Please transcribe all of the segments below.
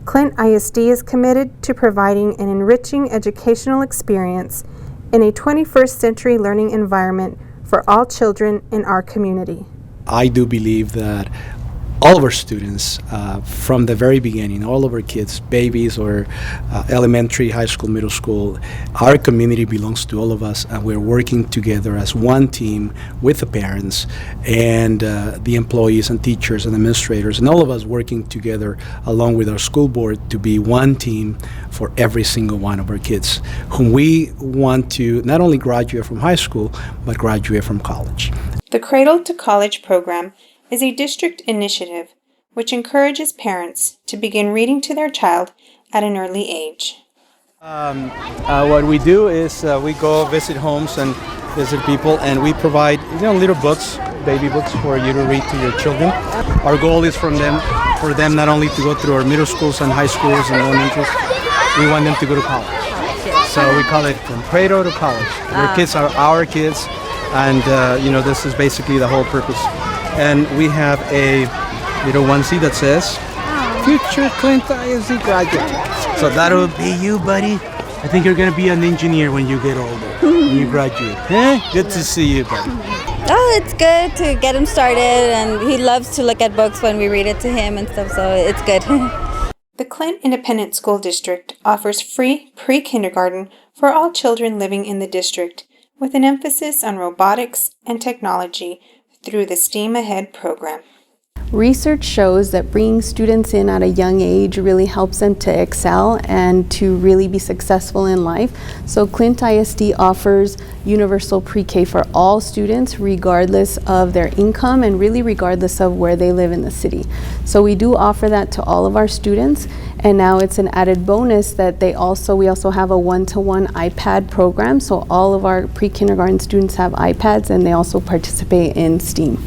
Clint ISD is committed to providing an enriching educational experience in a 21st century learning environment for all children in our community. I do believe that all of our students, from the very beginning, all of our kids, babies or elementary, high school, middle school, our community belongs to all of us, and we're working together as one team with the parents and the employees and teachers and administrators, and all of us working together along with our school board to be one team for every single one of our kids, whom we want to not only graduate from high school, but graduate from college. The Cradle to College program is a district initiative which encourages parents to begin reading to their child at an early age. What we do is we go visit homes and visit people, and we provide little books, baby books, for you to read to your children. Our goal is for them not only to go through our middle schools and high schools and elementary, we want them to go to college. So we call it from cradle to college. Your kids are our kids, and this is basically the whole purpose. And we have a little onesie that says, "Future Clint ISD graduate." So that'll be you, buddy. I think you're going to be an engineer when you get older, when you graduate. Good to see you, buddy. Oh, it's good to get him started, and he loves to look at books when we read it to him and stuff, so it's good. The Clint Independent School District offers free pre-kindergarten for all children living in the district, with an emphasis on robotics and technology through the STEAM Ahead program. Research shows that bringing students in at a young age really helps them to excel and to really be successful in life. So Clint ISD offers universal pre-K for all students regardless of their income and really regardless of where they live in the city. So we do offer that to all of our students, and now it's an added bonus that we also have a one-to-one iPad program. So all of our pre-kindergarten students have iPads, and they also participate in STEAM.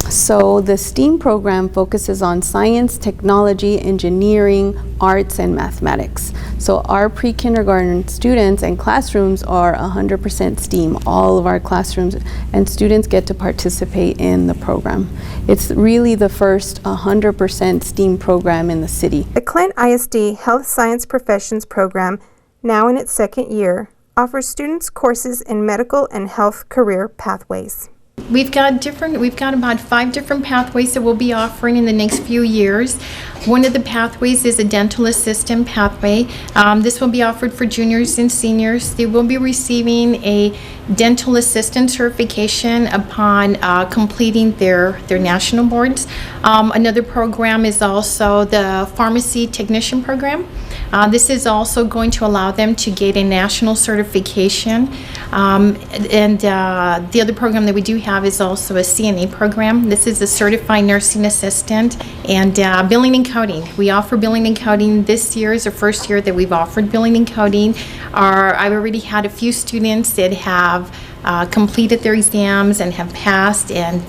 So the STEAM program focuses on science, technology, engineering, arts, and mathematics. So our pre-kindergarten students and classrooms are 100% STEAM. All of our classrooms and students get to participate in the program. It's really the first 100% STEAM program in the city. The Clint ISD Health Science Professions program, now in its second year, offers students courses in medical and health career pathways. We've got about 5 different pathways that we'll be offering in the next few years. One of the pathways is a dental assistant pathway. This will be offered for juniors and seniors. They will be receiving a dental assistant certification upon completing their national boards. Another program is also the pharmacy technician program. This is also going to allow them to get a national certification. The other program that we do have is also a CNA program. This is a certified nursing assistant, and billing and coding. We offer billing and coding. This year is the first year that we've offered billing and coding. I've already had a few students that have completed their exams and have passed, and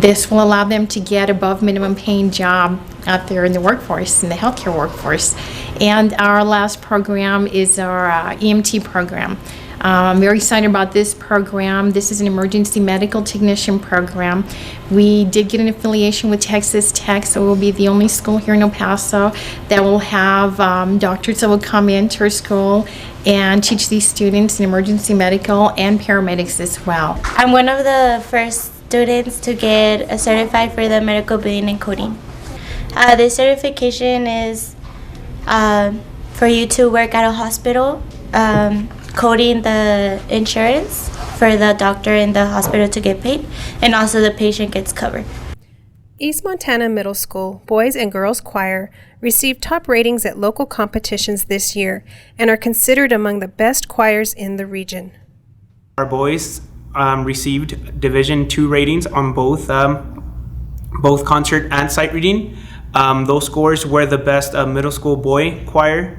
this will allow them to get above minimum paying job out there in the workforce, in the healthcare workforce. And our last program is our EMT program. I'm very excited about this program. This is an emergency medical technician program. We did get an affiliation with Texas Tech, so we'll be the only school here in El Paso that will have doctors that will come into our school and teach these students in emergency medical and paramedics as well. I'm one of the first students to get certified for the medical billing and coding. This certification is for you to work at a hospital, coding the insurance for the doctor in the hospital to get paid, and also the patient gets covered. East Montana Middle School Boys and Girls Choir received top ratings at local competitions this year and are considered among the best choirs in the region. Our boys received Division II ratings on both concert and sight reading. Those scores were the best middle school boy choir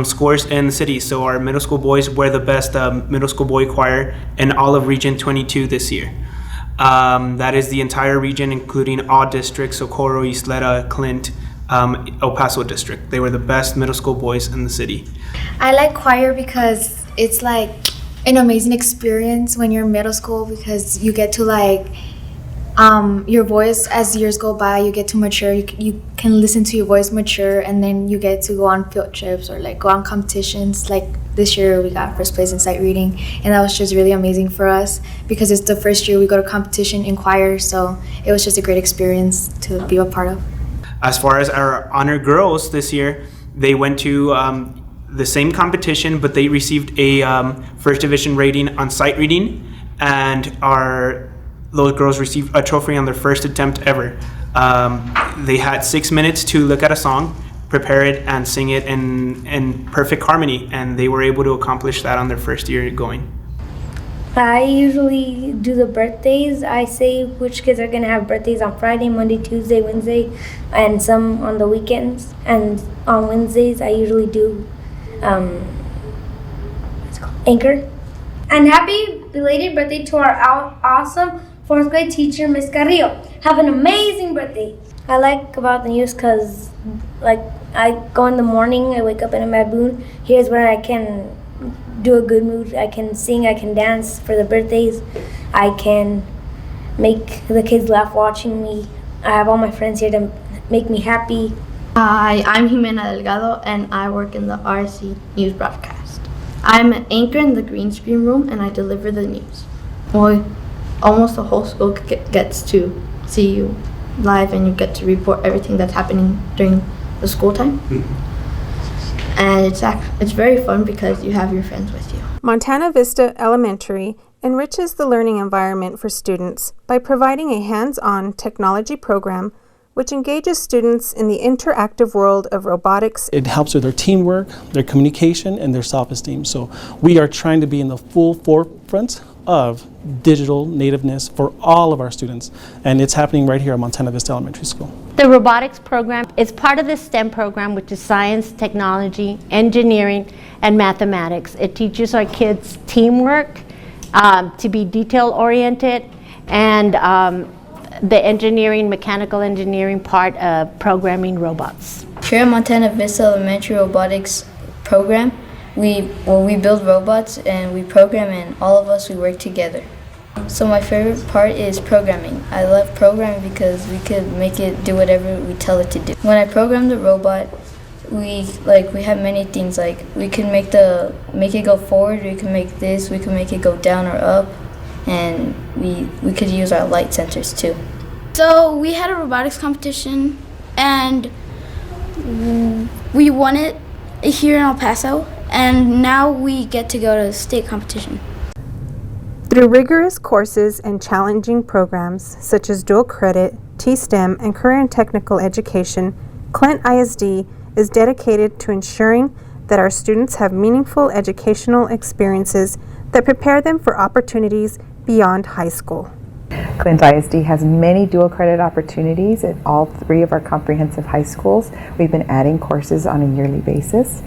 scores in the city. So our middle school boys were the best middle school boy choir in all of Region 22 this year. That is the entire region, including all districts, Socorro, Isleta, Clint, El Paso district. They were the best middle school boys in the city. I like choir because it's like an amazing experience when you're in middle school, because you get to your voice, as years go by, you get to mature. You can listen to your voice mature, and then you get to go on field trips or like go on competitions. Like this year, we got first place in sight reading, and that was just really amazing for us because it's the first year we go to competition in choir. So it was just a great experience to be a part of. As far as our honor girls this year, they went to the same competition, but they received a first division rating on sight reading, and those girls received a trophy on their first attempt ever. They had 6 minutes to look at a song, prepare it, and sing it in perfect harmony, and they were able to accomplish that on their first year going. I usually do the birthdays. I say which kids are going to have birthdays on Friday, Monday, Tuesday, Wednesday, and some on the weekends. And on Wednesdays, I usually do anchor. And happy belated birthday to our awesome 4th grade teacher, Miss Carrillo. Have an amazing birthday. I like about the news because like I go in the morning, I wake up in a bad mood. Here's where I can do a good mood. I can sing, I can dance for the birthdays. I can make the kids laugh watching me. I have all my friends here to make me happy. Hi, I'm Jimena Delgado and I work in the RC News broadcast. I'm an anchor in the green screen room and I deliver the news. Well, almost the whole school gets to see you live and you get to report everything that's happening during the school time. And it's very fun because you have your friends with you. Montana Vista Elementary enriches the learning environment for students by providing a hands-on technology program which engages students in the interactive world of robotics. It helps with their teamwork, their communication, and their self-esteem. So we are trying to be in the full forefront of digital nativeness for all of our students, and it's happening right here at Montana Vista Elementary School. The robotics program is part of the STEM program, which is science, technology, engineering, and mathematics. It teaches our kids teamwork, to be detail-oriented, and the engineering, mechanical engineering part of programming robots. Here at Montana Vista Elementary Robotics program, we build robots and we program, and all of us, we work together. So my favorite part is programming. I love programming because we could make it do whatever we tell it to do. When I program the robot, we have many things, like we can make it go forward, we can make this, we can make it go down or up, and we could use our light sensors too. So we had a robotics competition and we won it here in El Paso, and now we get to go to the state competition. Through rigorous courses and challenging programs such as dual credit, T-STEM, and career and technical education, Clint ISD is dedicated to ensuring that our students have meaningful educational experiences that prepare them for opportunities beyond high school. Clint ISD has many dual credit opportunities at all 3 of our comprehensive high schools. We've been adding courses on a yearly basis.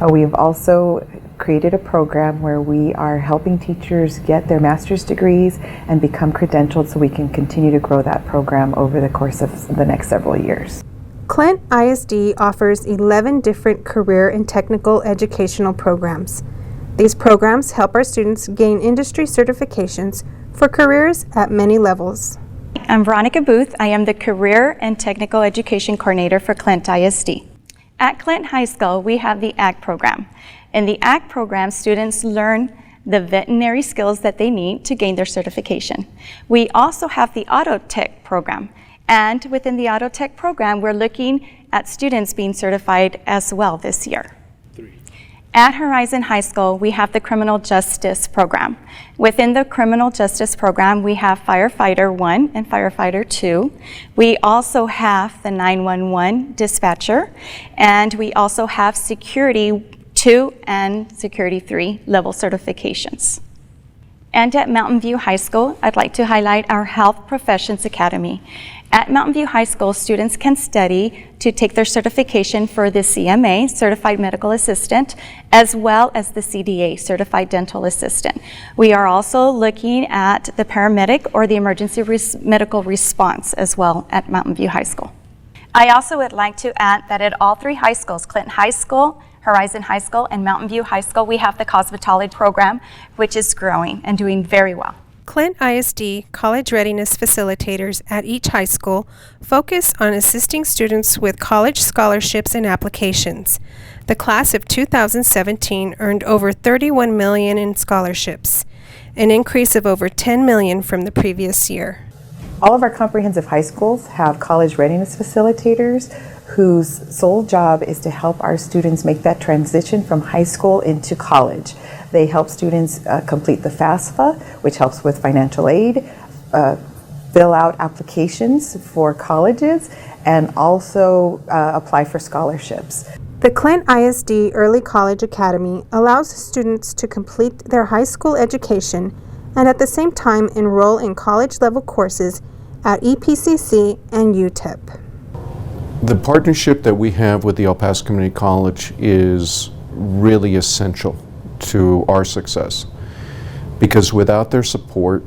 We have also created a program where we are helping teachers get their master's degrees and become credentialed so we can continue to grow that program over the course of the next several years. Clint ISD offers 11 different career and technical educational programs. These programs help our students gain industry certifications for careers at many levels. I'm Veronica Booth. I am the Career and Technical Education Coordinator for Clint ISD. At Clint High School, we have the ACT program. In the ACT program, students learn the veterinary skills that they need to gain their certification. We also have the Auto Tech program. And within the Auto Tech program, we're looking at students being certified as well this year. At Horizon High School, we have the Criminal Justice program. Within the Criminal Justice program, we have Firefighter 1 and Firefighter 2. We also have the 911 dispatcher, and we also have Security 2 and Security 3 level certifications. And at Mountain View High School, I'd like to highlight our Health Professions Academy. At Mountain View High School, students can study to take their certification for the CMA, Certified Medical Assistant, as well as the CDA, Certified Dental Assistant. We are also looking at the paramedic or the emergency medical response as well at Mountain View High School. I also would like to add that at all 3 high schools, Clinton High School, Horizon High School, and Mountain View High School, we have the cosmetology program, which is growing and doing very well. Clint ISD college readiness facilitators at each high school focus on assisting students with college scholarships and applications. The class of 2017 earned over $31 million in scholarships, an increase of over $10 million from the previous year. All of our comprehensive high schools have college readiness facilitators whose sole job is to help our students make that transition from high school into college. They help students complete the FAFSA, which helps with financial aid, fill out applications for colleges, and also apply for scholarships. The Clint ISD Early College Academy allows students to complete their high school education and at the same time enroll in college-level courses at EPCC and UTEP. The partnership that we have with the El Paso Community College is really essential to our success, because without their support,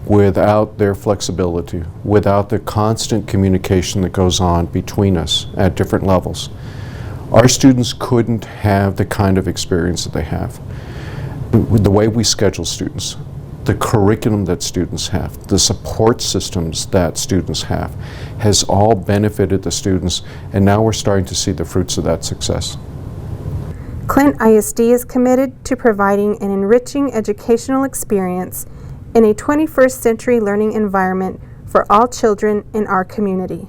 without their flexibility, without the constant communication that goes on between us at different levels, our students couldn't have the kind of experience that they have. The way we schedule students, the curriculum that students have, the support systems that students have, has all benefited the students, and now we're starting to see the fruits of that success. Clint ISD is committed to providing an enriching educational experience in a 21st century learning environment for all children in our community.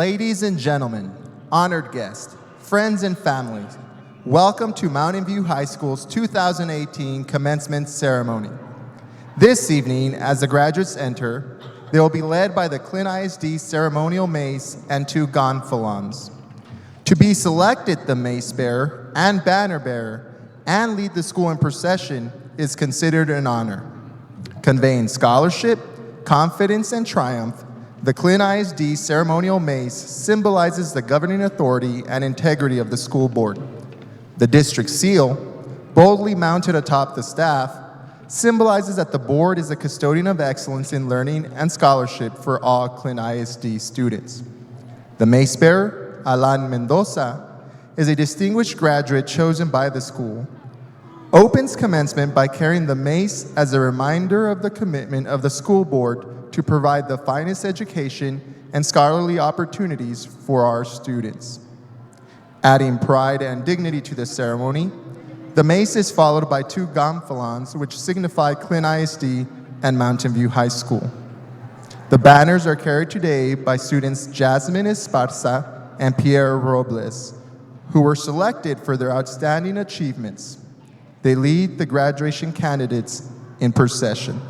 Ladies and gentlemen, honored guests, friends and families, welcome to Mountain View High School's 2018 Commencement Ceremony. This evening, as the graduates enter, they will be led by the Clint ISD ceremonial mace and 2 gonfalons. To be selected the mace bearer and banner bearer and lead the school in procession is considered an honor. Conveying scholarship, confidence, and triumph, the Clint ISD ceremonial mace symbolizes the governing authority and integrity of the school board. The district seal, boldly mounted atop the staff, symbolizes that the board is a custodian of excellence in learning and scholarship for all Clint ISD students. The mace bearer, Alan Mendoza, is a distinguished graduate chosen by the school. Opens commencement by carrying the mace as a reminder of the commitment of the school board to provide the finest education and scholarly opportunities for our students. Adding pride and dignity to the ceremony, the mace is followed by 2 gonfalons, which signify Clint ISD and Mountain View High School. The banners are carried today by students Jasmine Esparza and Pierre Robles, who were selected for their outstanding achievements. They lead the graduation candidates in procession.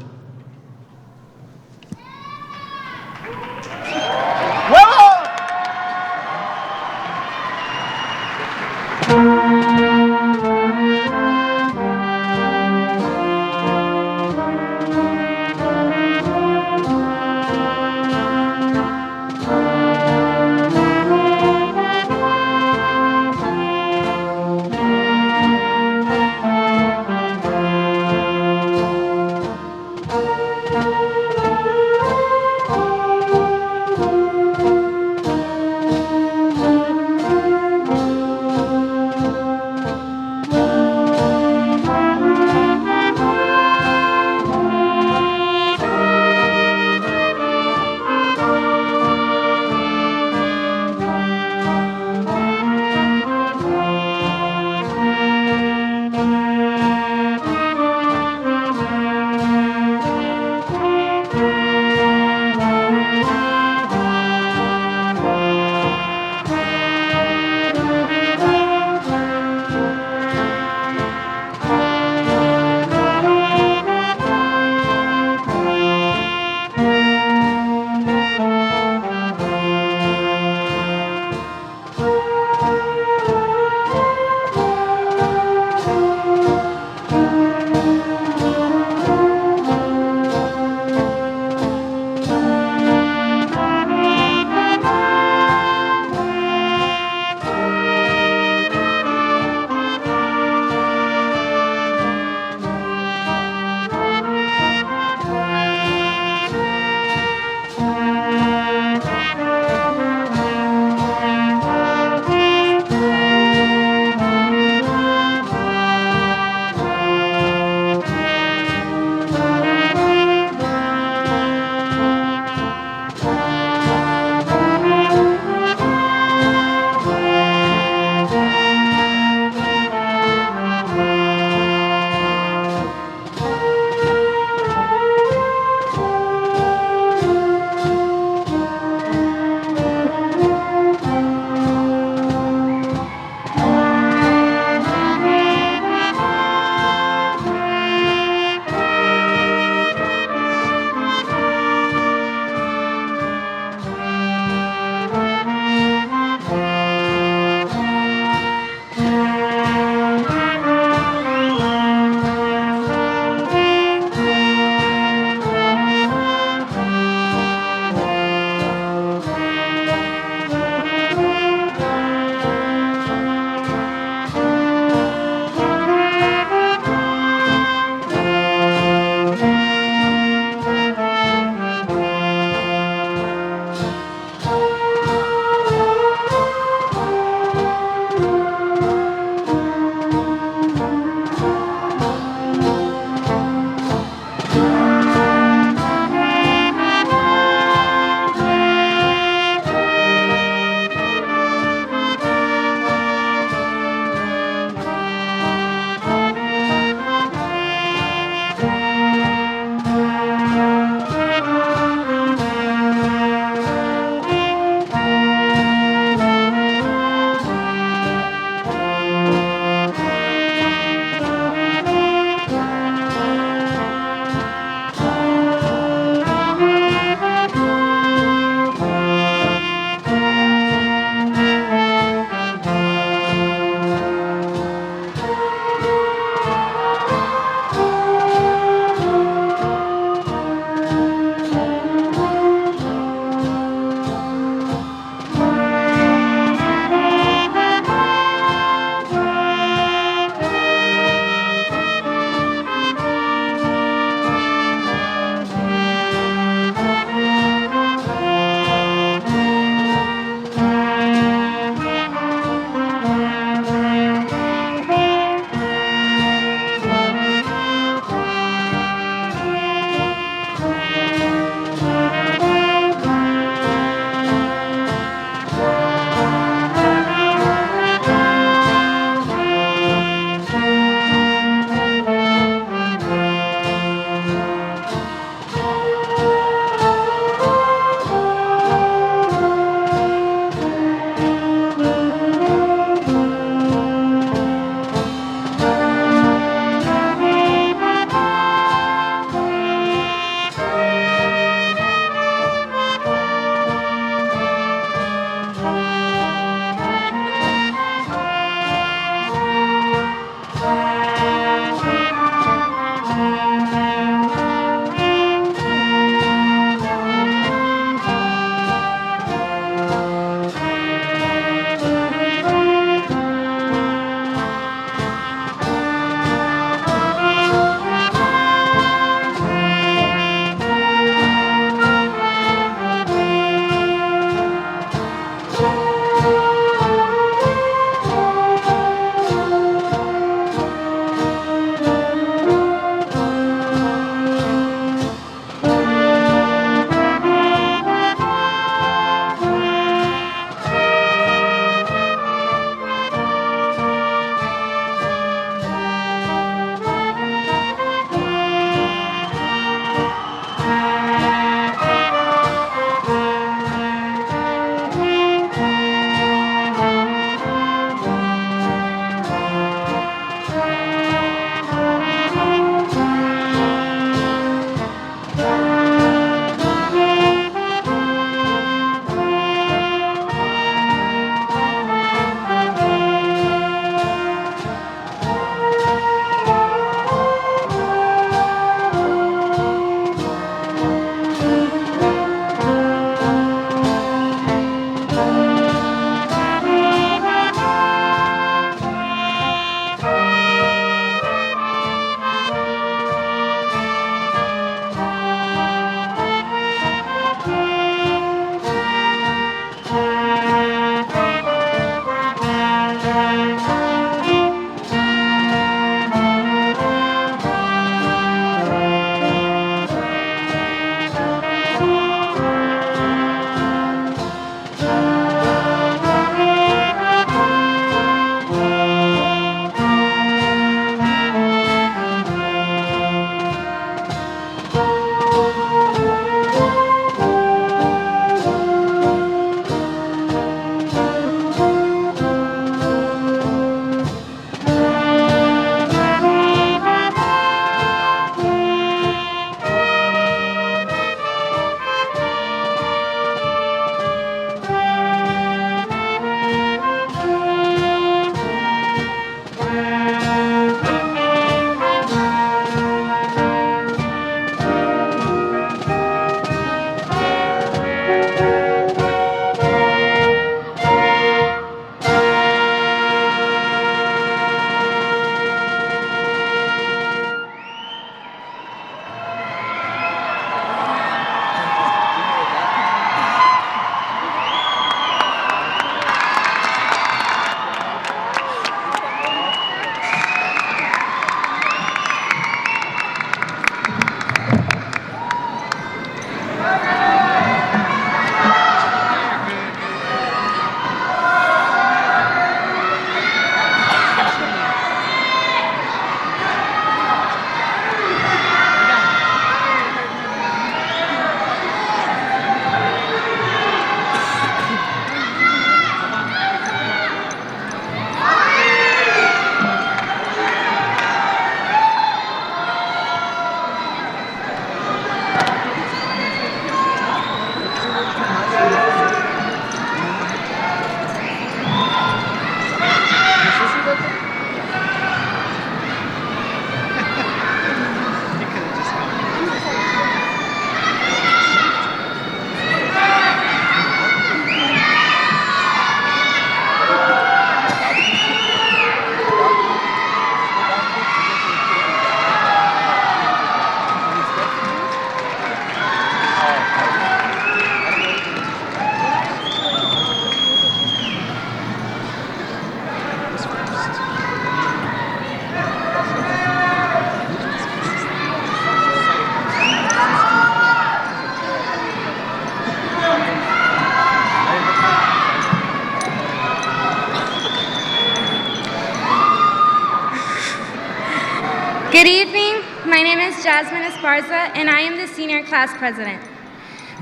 Good evening. My name is Jasmine Esparza, and I am the senior class president.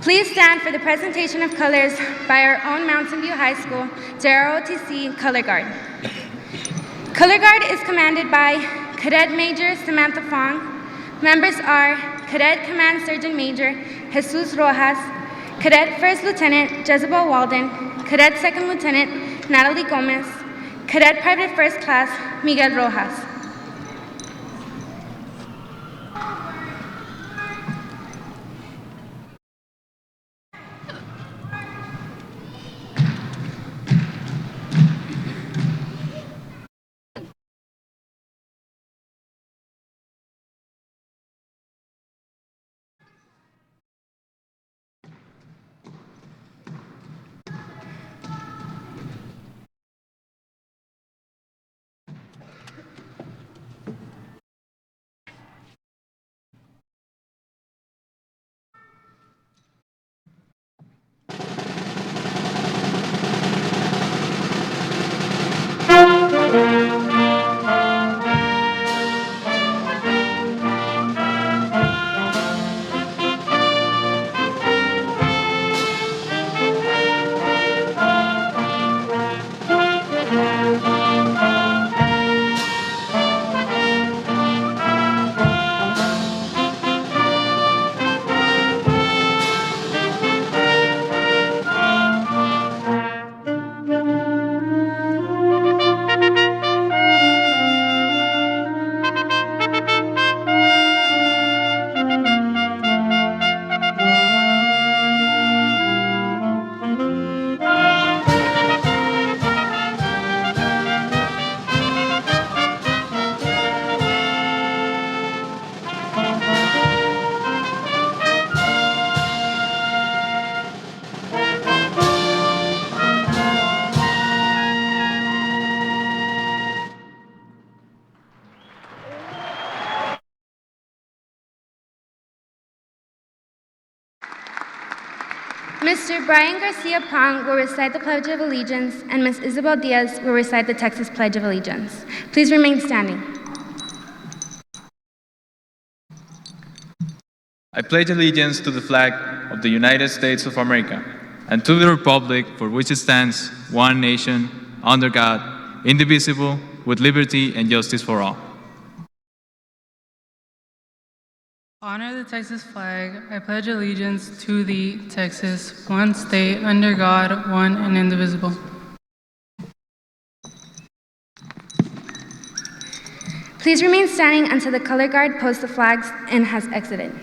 Please stand for the presentation of colors by our own Mountain View High School JROTC Color Guard. Color Guard is commanded by Cadet Major Samantha Fong. Members are Cadet Command Sergeant Major Jesus Rojas, Cadet First Lieutenant Jezebel Walden, Cadet Second Lieutenant Natalie Gomez, Cadet Private First Class Miguel Rojas. Mr. Brian Garcia Pong will recite the Pledge of Allegiance, and Ms. Isabel Diaz will recite the Texas Pledge of Allegiance. Please remain standing. I pledge allegiance to the flag of the United States of America and to the republic for which it stands, one nation, under God, indivisible, with liberty and justice for all. Honor the Texas flag. I pledge allegiance to thee, Texas, one state, under God, one and indivisible. Please remain standing until the color guard posts the flags and has exited.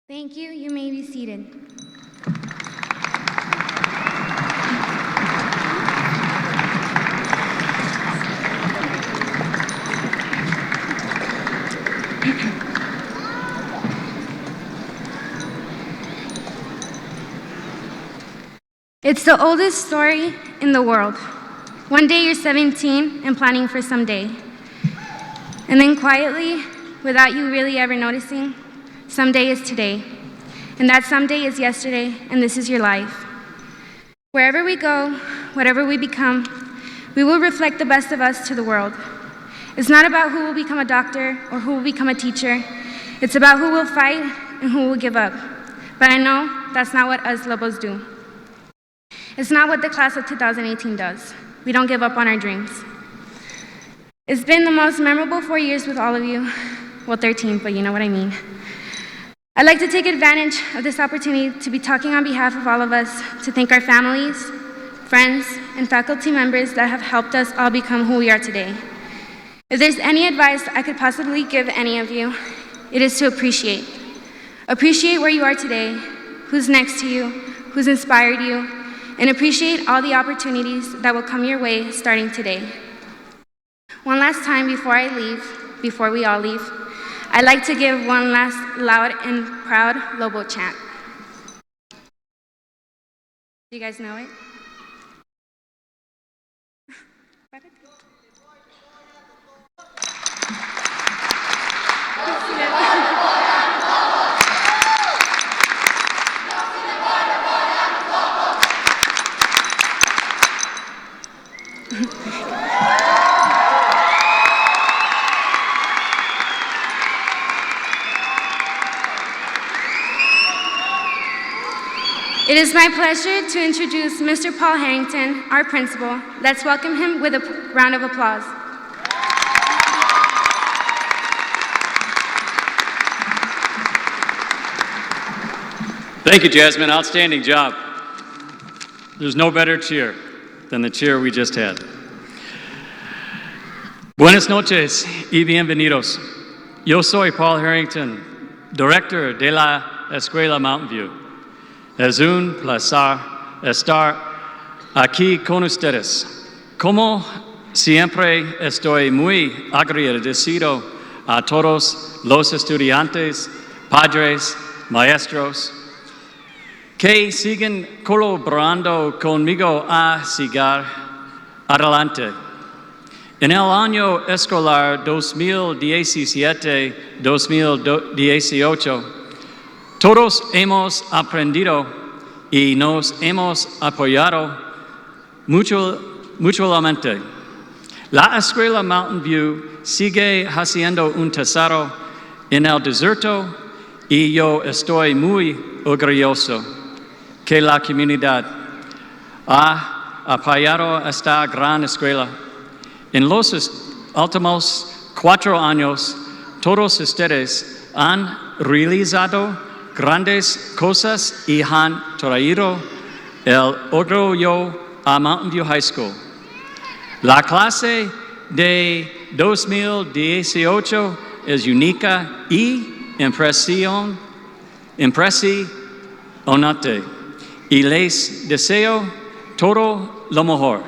Thank you. You may be seated. It's the oldest story in the world. One day you're 17 and planning for someday. And then quietly, without you really ever noticing, someday is today. And that someday is yesterday, and this is your life. Wherever we go, whatever we become, we will reflect the best of us to the world. It's not about who will become a doctor or who will become a teacher. It's about who will fight and who will give up. But I know that's not what us Lobos do. It's not what the class of 2018 does. We don't give up on our dreams. It's been the most memorable 4 years with all of you. Well, 13, but you know what I mean. I'd like to take advantage of this opportunity to be talking on behalf of all of us to thank our families, friends, and faculty members that have helped us all become who we are today. If there's any advice I could possibly give any of you, it is to appreciate. Appreciate where you are today, who's next to you, who's inspired you, and appreciate all the opportunities that will come your way starting today. One last time before we all leave, I'd like to give one last loud and proud Lobo chant. Do you guys know it? It is my pleasure to introduce Mr. Paul Harrington, our principal. Let's welcome him with a round of applause. Thank you, Jasmine. Outstanding job. There's no better cheer than the cheer we just had. Buenas noches y bienvenidos. Yo soy Paul Harrington, Director de la Escuela Mountain View. Es un placer estar aquí con ustedes. Como siempre, estoy muy agradecido a todos los estudiantes, padres, maestros, que siguen colaborando conmigo a seguir adelante. En el año escolar 2017-2018, todos hemos aprendido y nos hemos apoyado mutuamente. La Escuela Mountain View sigue haciendo un tesoro en el desierto y yo estoy muy orgulloso que la comunidad ha apoyado esta gran escuela. En los últimos 4 años, todos ustedes han realizado grandes cosas y han traído el orgullo a Mountain View High School. La clase de 2018 es única y impresionante y les deseo todo lo mejor.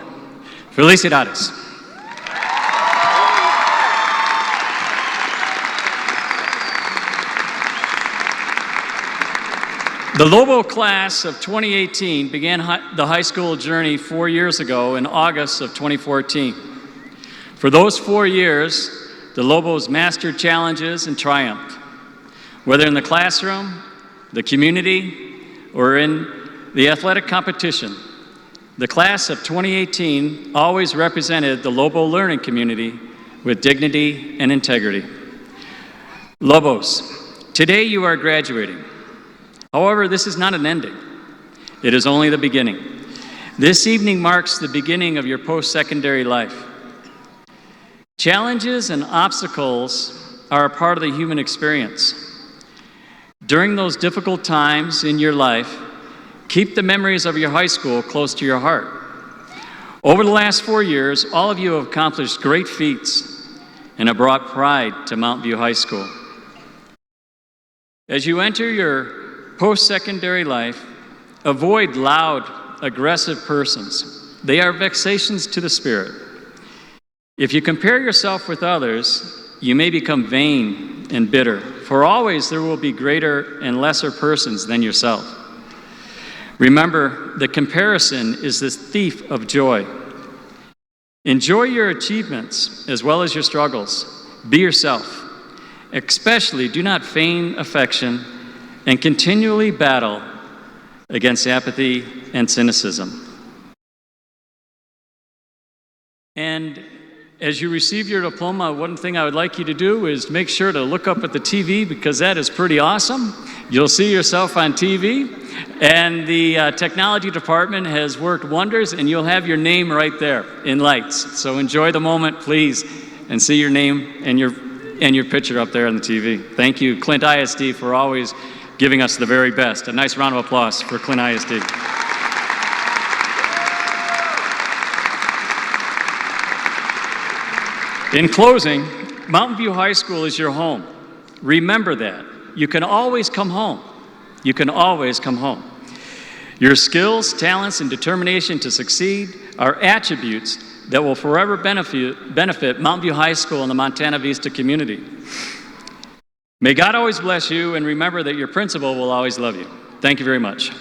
Felicidades. The Lobo class of 2018 began the high school journey 4 years ago in August of 2014. For those 4 years, the Lobos mastered challenges and triumphed. Whether in the classroom, the community, or in the athletic competition, the class of 2018 always represented the Lobo learning community with dignity and integrity. Lobos, today you are graduating. However, this is not an ending. It is only the beginning. This evening marks the beginning of your post-secondary life. Challenges and obstacles are a part of the human experience. During those difficult times in your life, keep the memories of your high school close to your heart. Over the last 4 years, all of you have accomplished great feats and have brought pride to Mountain View High School. As you enter your post-secondary life, avoid loud, aggressive persons. They are vexations to the spirit. If you compare yourself with others, you may become vain and bitter, for always there will be greater and lesser persons than yourself. Remember, the comparison is the thief of joy. Enjoy your achievements as well as your struggles. Be yourself. Especially, do not feign affection and continually battle against apathy and cynicism. And as you receive your diploma, one thing I would like you to do is make sure to look up at the TV, because that is pretty awesome. You'll see yourself on TV, and the technology department has worked wonders, and you'll have your name right there in lights. So enjoy the moment, please, and see your name and your picture up there on the TV. Thank you, Clint ISD, for always giving us the very best. A nice round of applause for Clint ISD. In closing, Mountain View High School is your home. Remember that. You can always come home. You can always come home. Your skills, talents, and determination to succeed are attributes that will forever benefit Mountain View High School and the Montana Vista community. May God always bless you, and remember that your principal will always love you. Thank you very much.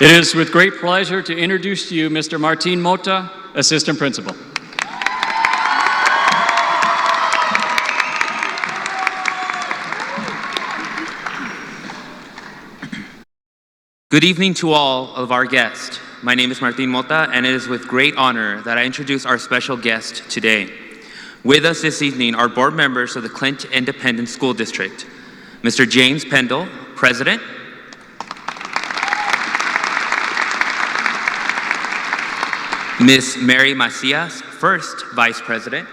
It is with great pleasure to introduce to you Mr. Martin Mota, Assistant Principal. Good evening to all of our guests. My name is Martin Mota, and it is with great honor that I introduce our special guest today. With us this evening are board members of the Clint Independent School District, Mr. James Pendle, President, Ms. Mary Macias, First Vice President,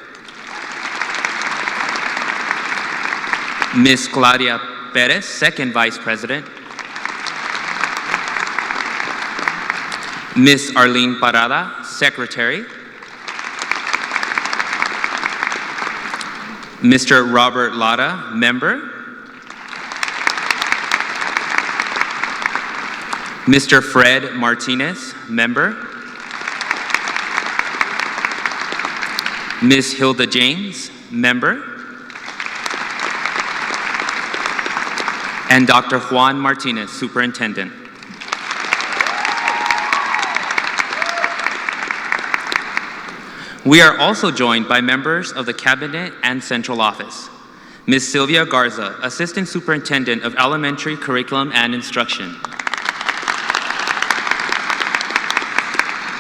Ms. Claudia Perez, Second Vice President, Ms. Arlene Parada, Secretary, Mr. Robert Lara, Member, Mr. Fred Martinez, Member, Ms. Hilda James, Member, and Dr. Juan Martinez, Superintendent. We are also joined by members of the Cabinet and Central Office. Ms. Sylvia Garza, Assistant Superintendent of Elementary Curriculum and Instruction.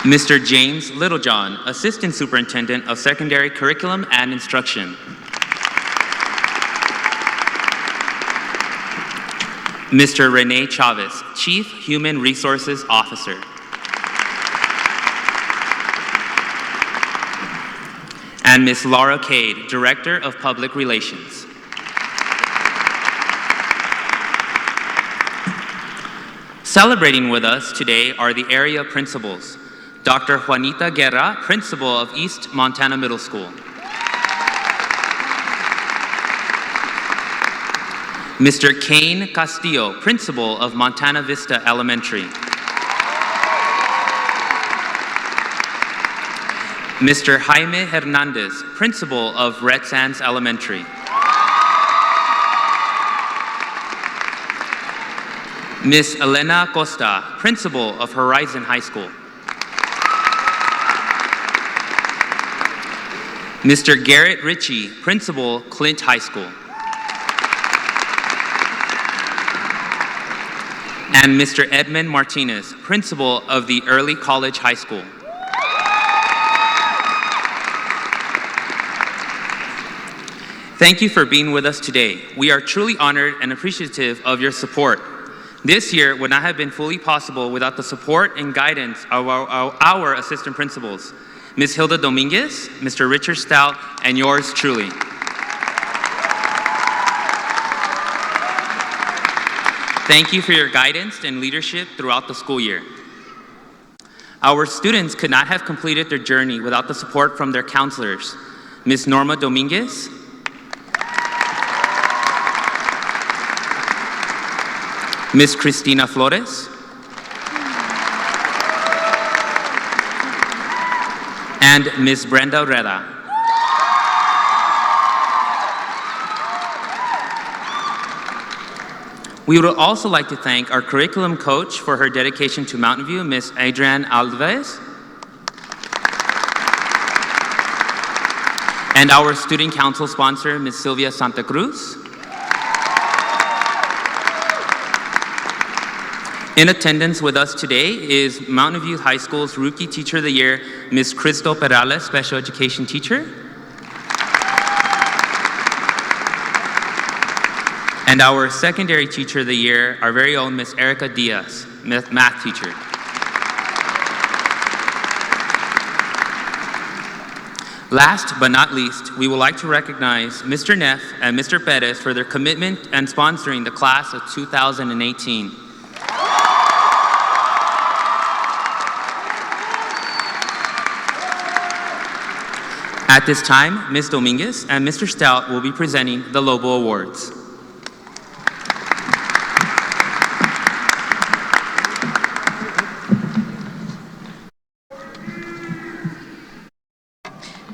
Mr. James Littlejohn, Assistant Superintendent of Secondary Curriculum and Instruction. Mr. Rene Chavez, Chief Human Resources Officer. And Ms. Laura Cade, Director of Public Relations. Celebrating with us today are the area principals. Dr. Juanita Guerra, Principal of East Montana Middle School. Mr. Kane Castillo, Principal of Montana Vista Elementary. Mr. Jaime Hernandez, Principal of Red Sands Elementary. Ms. Elena Costa, Principal of Horizon High School. Mr. Garrett Ritchie, Principal, Clint High School. And Mr. Edmund Martinez, Principal of the Early College High School. Thank you for being with us today. We are truly honored and appreciative of your support. This year would not have been fully possible without the support and guidance of our assistant principals, Ms. Hilda Dominguez, Mr. Richard Stout, and yours truly. Thank you for your guidance and leadership throughout the school year. Our students could not have completed their journey without the support from their counselors, Ms. Norma Dominguez, Ms. Cristina Flores, and Ms. Brenda Reda. We would also like to thank our curriculum coach for her dedication to Mountain View, Ms. Adrienne Alvarez, and our student council sponsor, Ms. Sylvia Santa Cruz. In attendance with us today is Mountain View High School's Rookie Teacher of the Year, Ms. Crystal Perales, Special Education Teacher. And our Secondary Teacher of the Year, our very own Ms. Erica Diaz, Math Teacher. Last but not least, we would like to recognize Mr. Neff and Mr. Perez for their commitment and sponsoring the class of 2018. At this time, Ms. Dominguez and Mr. Stout will be presenting the Lobo Awards.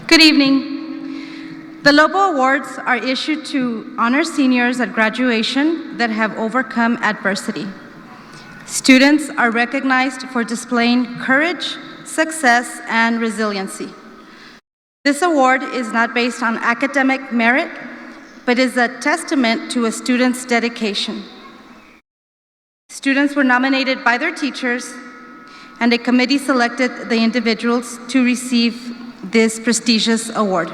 Good evening. The Lobo Awards are issued to honor seniors at graduation that have overcome adversity. Students are recognized for displaying courage, success, and resiliency. This award is not based on academic merit, but is a testament to a student's dedication. Students were nominated by their teachers, and a committee selected the individuals to receive this prestigious award.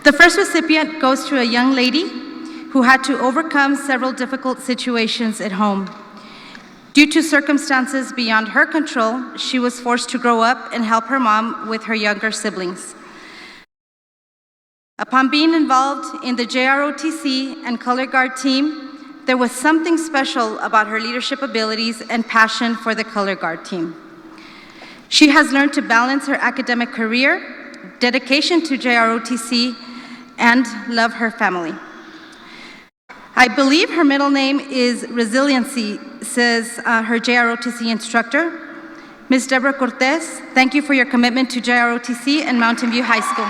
The first recipient goes to a young lady who had to overcome several difficult situations at home. Due to circumstances beyond her control, she was forced to grow up and help her mom with her younger siblings. Upon being involved in the JROTC and Color Guard team, there was something special about her leadership abilities and passion for the Color Guard team. She has learned to balance her academic career, dedication to JROTC, and love her family. I believe her middle name is Resiliency, says her JROTC instructor. Ms. Deborah Cortez, thank you for your commitment to JROTC and Mountain View High School.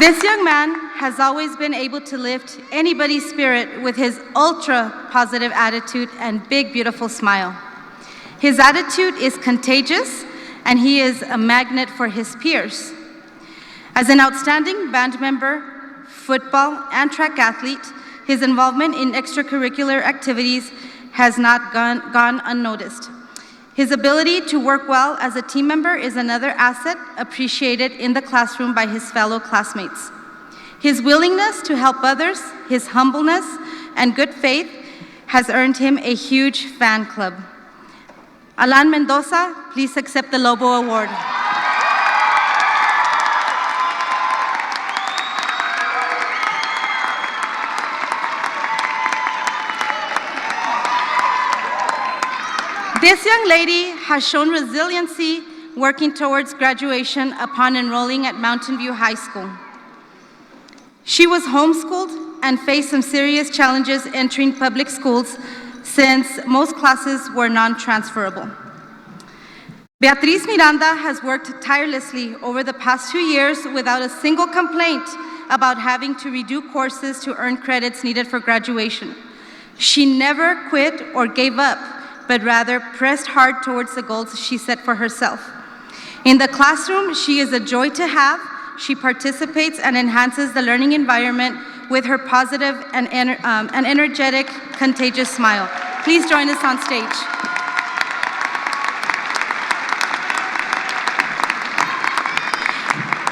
This young man has always been able to lift anybody's spirit with his ultra positive attitude and big, beautiful smile. His attitude is contagious, and he is a magnet for his peers. As an outstanding band member, football, and track athlete, his involvement in extracurricular activities has not gone unnoticed. His ability to work well as a team member is another asset appreciated in the classroom by his fellow classmates. His willingness to help others, his humbleness, and good faith has earned him a huge fan club. Alan Mendoza, please accept the Lobo Award. This young lady has shown resiliency working towards graduation upon enrolling at Mountain View High School. She was homeschooled and faced some serious challenges entering public schools since most classes were non-transferable. Beatriz Miranda has worked tirelessly over the past 2 years without a single complaint about having to redo courses to earn credits needed for graduation. She never quit or gave up, but rather pressed hard towards the goals she set for herself. In the classroom, she is a joy to have. She participates and enhances the learning environment with her positive and energetic, contagious smile. Please join us on stage.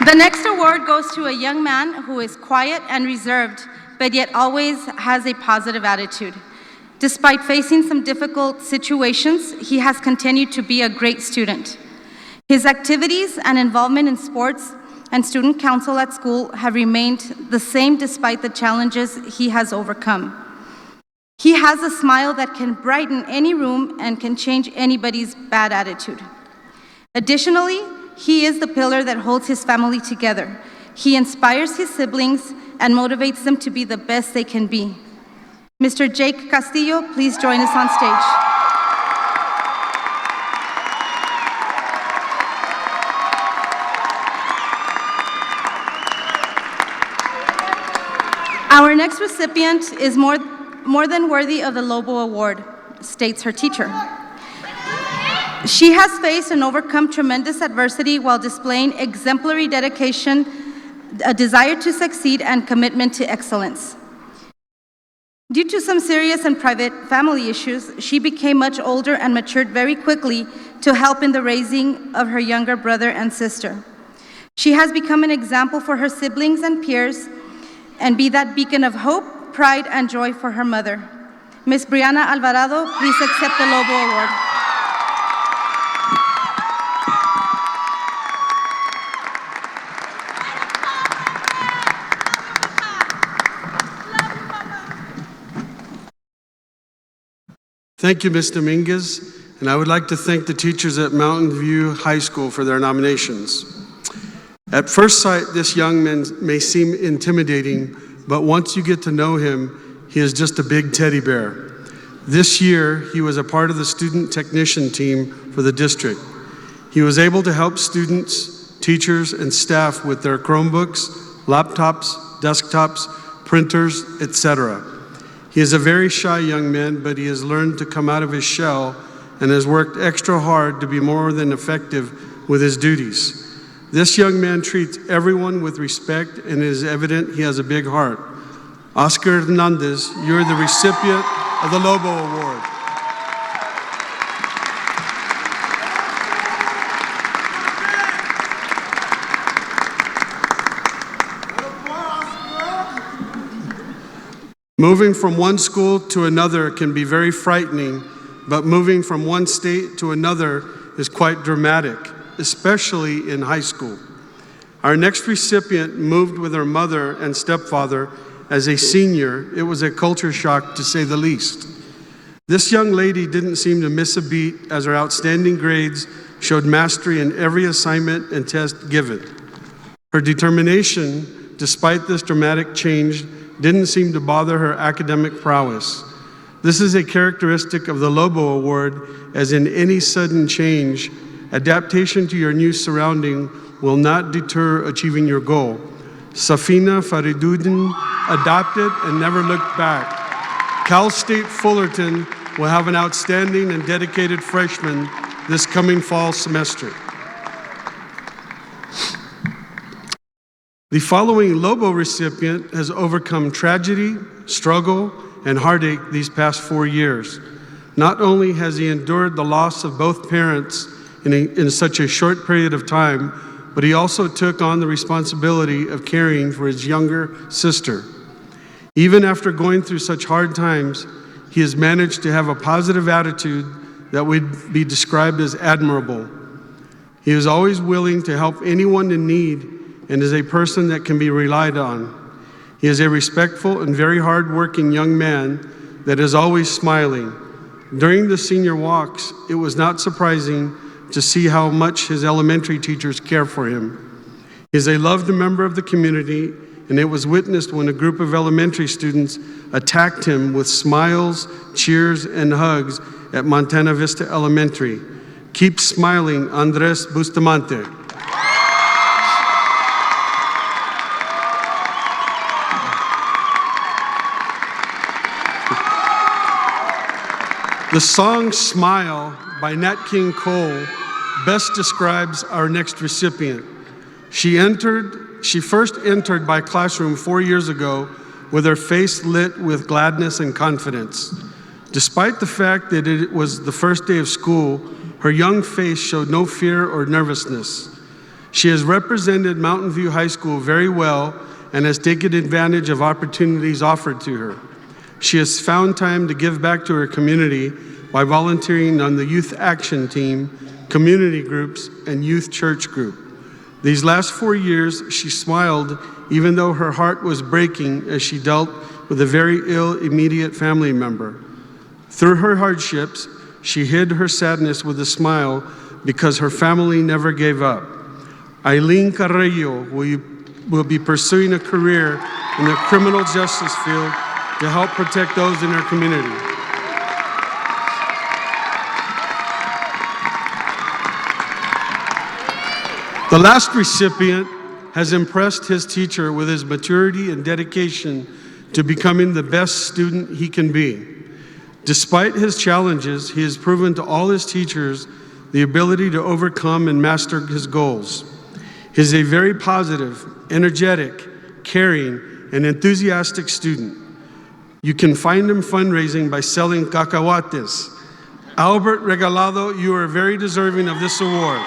The next award goes to a young man who is quiet and reserved, but yet always has a positive attitude. Despite facing some difficult situations, he has continued to be a great student. His activities and involvement in sports and student council at school have remained the same despite the challenges he has overcome. He has a smile that can brighten any room and can change anybody's bad attitude. Additionally, he is the pillar that holds his family together. He inspires his siblings and motivates them to be the best they can be. Mr. Jake Castillo, please join us on stage. Our next recipient is more than worthy of the Lobo Award, states her teacher. She has faced and overcome tremendous adversity while displaying exemplary dedication, a desire to succeed, and commitment to excellence. Due to some serious and private family issues, she became much older and matured very quickly to help in the raising of her younger brother and sister. She has become an example for her siblings and peers and be that beacon of hope, pride, and joy for her mother. Ms. Brianna Alvarado, please accept the Lobo Award. Thank you, Ms. Dominguez, and I would like to thank the teachers at Mountain View High School for their nominations. At first sight, this young man may seem intimidating, but once you get to know him, he is just a big teddy bear. This year, he was a part of the student technician team for the district. He was able to help students, teachers, and staff with their Chromebooks, laptops, desktops, printers, etc. He is a very shy young man, but he has learned to come out of his shell and has worked extra hard to be more than effective with his duties. This young man treats everyone with respect, and it is evident he has a big heart. Oscar Hernandez, you're the recipient of the Lobo Award. Moving from one school to another can be very frightening, but moving from one state to another is quite dramatic, especially in high school. Our next recipient moved with her mother and stepfather as a senior. It was a culture shock, to say the least. This young lady didn't seem to miss a beat, as her outstanding grades showed mastery in every assignment and test given. Her determination, despite this dramatic change, didn't seem to bother her academic prowess. This is a characteristic of the Lobo Award, as in any sudden change, adaptation to your new surrounding will not deter achieving your goal. Safina Fariduddin adopted and never looked back. Cal State Fullerton will have an outstanding and dedicated freshman this coming fall semester. The following Lobo recipient has overcome tragedy, struggle, and heartache these past 4 years. Not only has he endured the loss of both parents in such a short period of time, but he also took on the responsibility of caring for his younger sister. Even after going through such hard times, he has managed to have a positive attitude that would be described as admirable. He is always willing to help anyone in need and is a person that can be relied on. He is a respectful and very hard-working young man that is always smiling. During the senior walks, it was not surprising to see how much his elementary teachers care for him. He is a loved member of the community, and it was witnessed when a group of elementary students attacked him with smiles, cheers, and hugs at Montana Vista Elementary. Keep smiling, Andres Bustamante. The song Smile by Nat King Cole best describes our next recipient. She first entered my classroom 4 years ago with her face lit with gladness and confidence. Despite the fact that it was the first day of school, her young face showed no fear or nervousness. She has represented Mountain View High School very well and has taken advantage of opportunities offered to her. She has found time to give back to her community by volunteering on the Youth Action Team, community groups, and youth church group. These last 4 years, she smiled even though her heart was breaking as she dealt with a very ill immediate family member. Through her hardships, she hid her sadness with a smile because her family never gave up. Eileen Carrillo will be pursuing a career in the criminal justice field to help protect those in her community. The last recipient has impressed his teacher with his maturity and dedication to becoming the best student he can be. Despite his challenges, he has proven to all his teachers the ability to overcome and master his goals. He is a very positive, energetic, caring, and enthusiastic student. You can find him fundraising by selling cacahuates. Albert Regalado, you are very deserving of this award.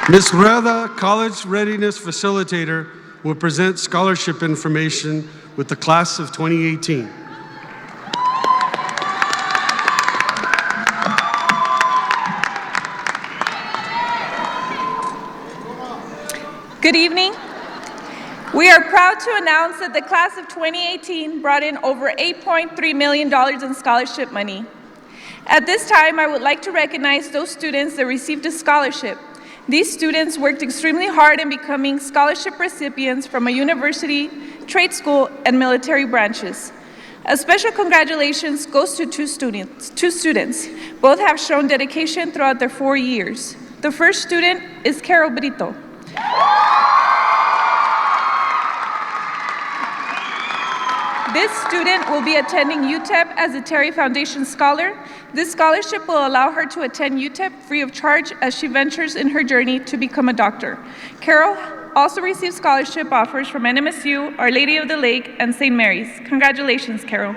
Ms. Reda, College Readiness Facilitator, will present scholarship information with the class of 2018. Good evening. We are proud to announce that the class of 2018 brought in over $8.3 million in scholarship money. At this time, I would like to recognize those students that received a scholarship. These students worked extremely hard in becoming scholarship recipients from a university, trade school, and military branches. A special congratulations goes to two students. Both have shown dedication throughout their 4 years. The first student is Carol Brito. This student will be attending UTEP as a Terry Foundation Scholar. This scholarship will allow her to attend UTEP free of charge as she ventures in her journey to become a doctor. Carol also received scholarship offers from NMSU, Our Lady of the Lake, and St. Mary's. Congratulations, Carol.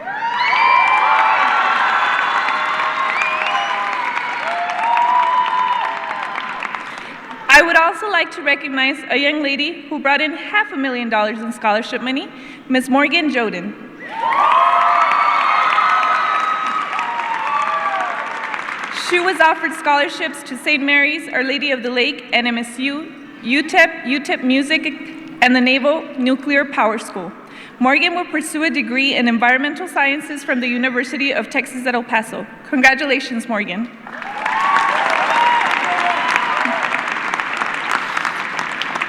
I would also like to recognize a young lady who brought in $500,000 in scholarship money, Ms. Morgan Joden. She was offered scholarships to St. Mary's, Our Lady of the Lake, NMSU, UTEP, UTEP Music, and the Naval Nuclear Power School. Morgan will pursue a degree in environmental sciences from the University of Texas at El Paso. Congratulations, Morgan.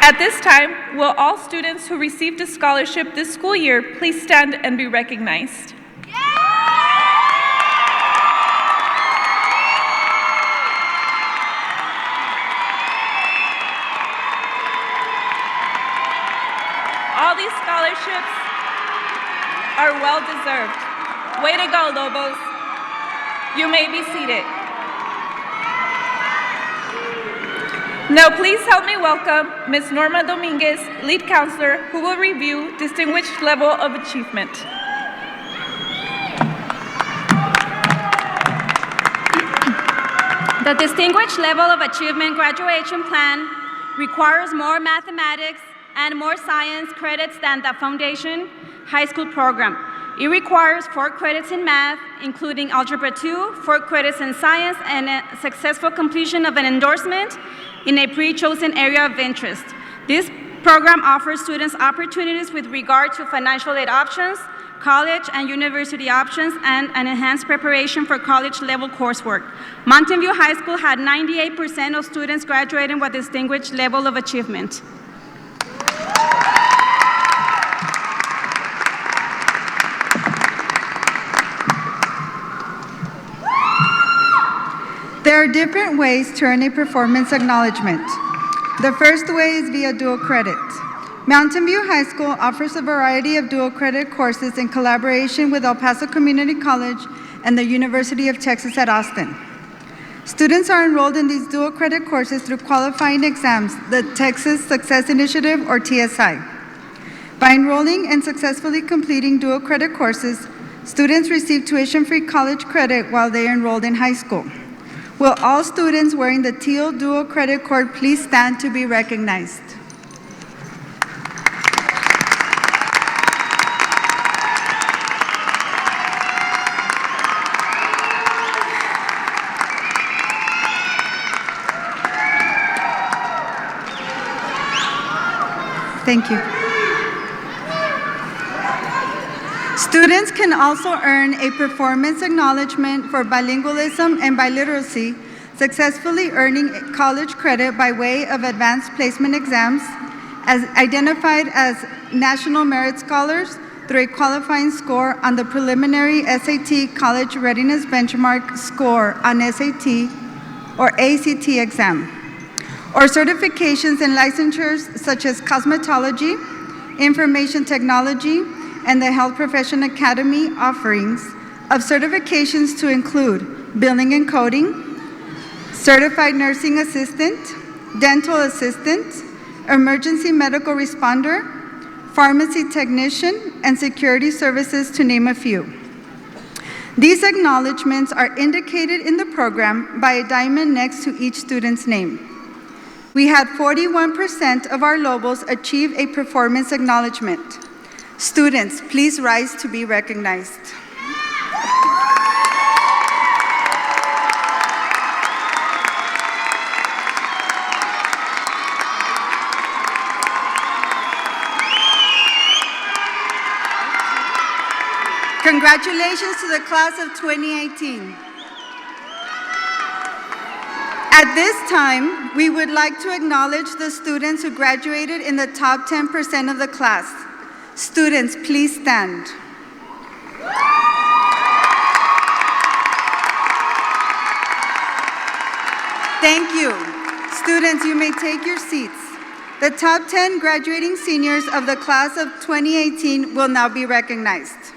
At this time, will all students who received a scholarship this school year please stand and be recognized? All these scholarships are well deserved. Way to go, Lobos. You may be seated. Now please help me welcome Ms. Norma Dominguez, lead counselor, who will review distinguished level of achievement. The Distinguished Level of Achievement graduation plan requires more mathematics and more science credits than the Foundation High School program. It requires 4 credits in math, including Algebra 2, 4 credits in science, and a successful completion of an endorsement in a pre-chosen area of interest. This program offers students opportunities with regard to financial aid options, college and university options, and an enhanced preparation for college-level coursework. Mountain View High School had 98% of students graduating with distinguished level of achievement. There are different ways to earn a performance acknowledgement. The first way is via dual credit. Mountain View High School offers a variety of dual credit courses in collaboration with El Paso Community College and the University of Texas at Austin. Students are enrolled in these dual credit courses through qualifying exams, the Texas Success Initiative or TSI. By enrolling and successfully completing dual credit courses, students receive tuition-free college credit while they are enrolled in high school. Will all students wearing the teal dual credit cord please stand to be recognized? Thank you. Students can also earn a performance acknowledgement for bilingualism and biliteracy, successfully earning college credit by way of advanced placement exams, as identified as National Merit Scholars through a qualifying score on the preliminary SAT College Readiness Benchmark score on SAT or ACT exam, or certifications and licensures such as cosmetology, information technology, and the Health Profession Academy offerings of certifications to include billing and coding, certified nursing assistant, dental assistant, emergency medical responder, pharmacy technician, and security services, to name a few. These acknowledgements are indicated in the program by a diamond next to each student's name. We had 41% of our Lobos achieve a performance acknowledgement. Students, please rise to be recognized. Congratulations to the class of 2018. At this time, we would like to acknowledge the students who graduated in the top 10% of the class. Students, please stand. Thank you. Students, you may take your seats. The top 10 graduating seniors of the class of 2018 will now be recognized.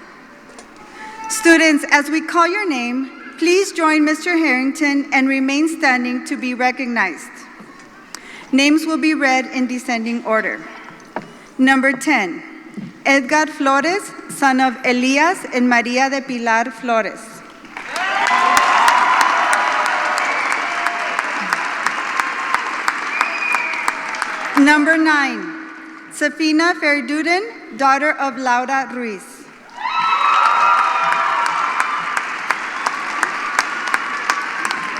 Students, as we call your name, please join Mr. Harrington and remain standing to be recognized. Names will be read in descending order. Number 10, Edgar Flores, son of Elias and Maria de Pilar Flores. Number 9, Safina Ferduden, daughter of Laura Ruiz.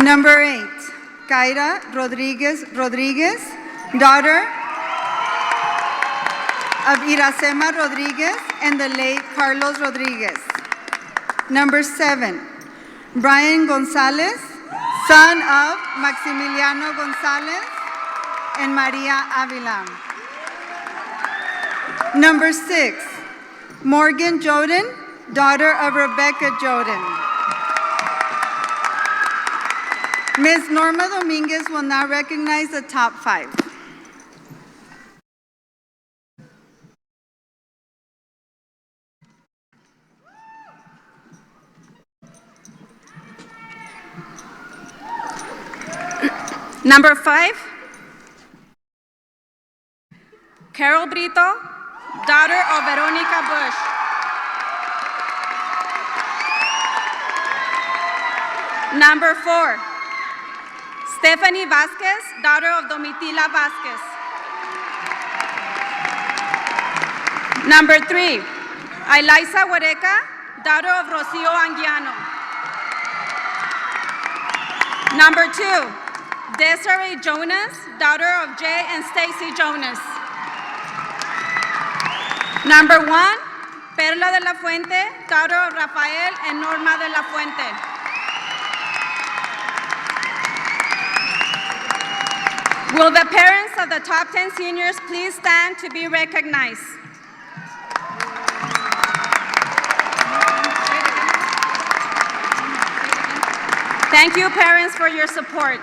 Number 8, Kaira Rodriguez, daughter of Iracema Rodriguez and the late Carlos Rodriguez. Number 7, Brian Gonzalez, son of Maximiliano Gonzalez and Maria Avila. Number 6, Morgan Joden, daughter of Rebecca Joden. Ms. Norma Dominguez will now recognize the top 5. Number 5, Carol Brito, daughter of Veronica Bush. Number 4, Stephanie Vasquez, daughter of Domitila Vasquez. Number 3, Ailisa Huereca, daughter of Rocio Anguiano. Number 2, Desiree Jonas, daughter of Jay and Stacy Jonas. Number 1, Perla de la Fuente, daughter of Rafael and Norma de la Fuente. Will the parents of the top 10 seniors please stand to be recognized? Thank you, parents, for your support.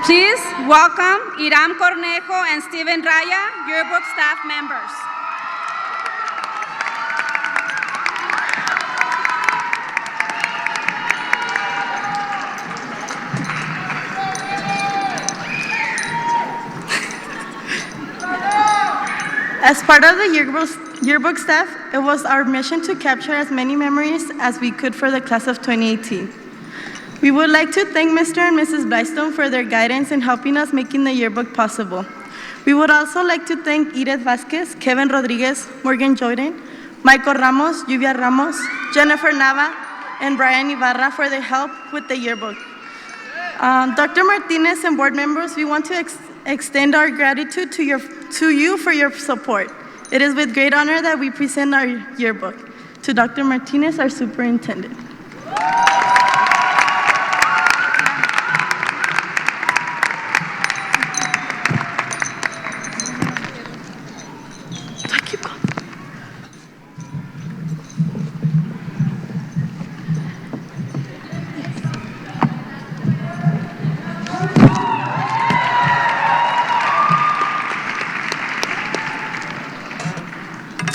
Please welcome Iram Cornejo and Steven Raya, Yearbook staff members. As part of the yearbook staff, it was our mission to capture as many memories as we could for the class of 2018. We would like to thank Mr. and Mrs. Blystone for their guidance in helping us making the yearbook possible. We would also like to thank Edith Vasquez, Kevin Rodriguez, Morgan Jordan, Michael Ramos, Lluvia Ramos, Jennifer Nava, and Brian Ibarra for their help with the yearbook. Dr. Martinez and board members, we want to extend our gratitude to you for your support. It is with great honor that we present our yearbook. To Dr. Martinez, our superintendent.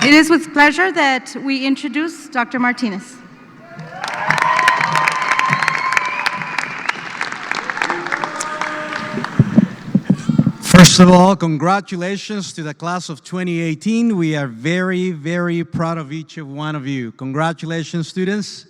It is with pleasure that we introduce Dr. Martinez. First of all, congratulations to the class of 2018. We are very, very proud of each one of you. Congratulations, students.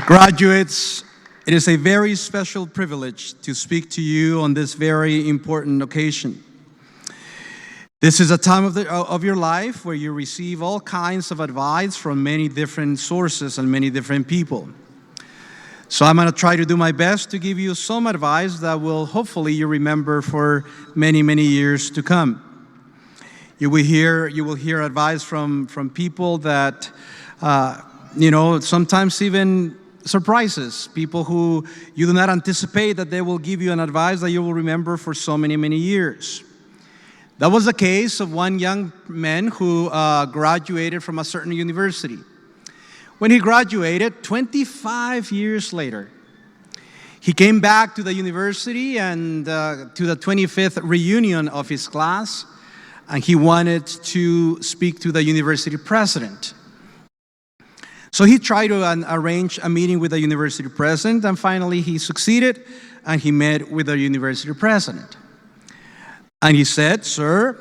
Graduates, it is a very special privilege to speak to you on this very important occasion. This is a time of your life where you receive all kinds of advice from many different sources and many different people. So I'm going to try to do my best to give you some advice that will hopefully you remember for many, many years to come. You will hear advice from people that, sometimes even surprises, people who you do not anticipate that they will give you an advice that you will remember for so many, many years. That was the case of one young man who graduated from a certain university. When he graduated, 25 years later, he came back to the university and to the 25th reunion of his class, and he wanted to speak to the university president. So he tried to arrange a meeting with the university president, and finally he succeeded, and he met with the university president. And he said, "Sir,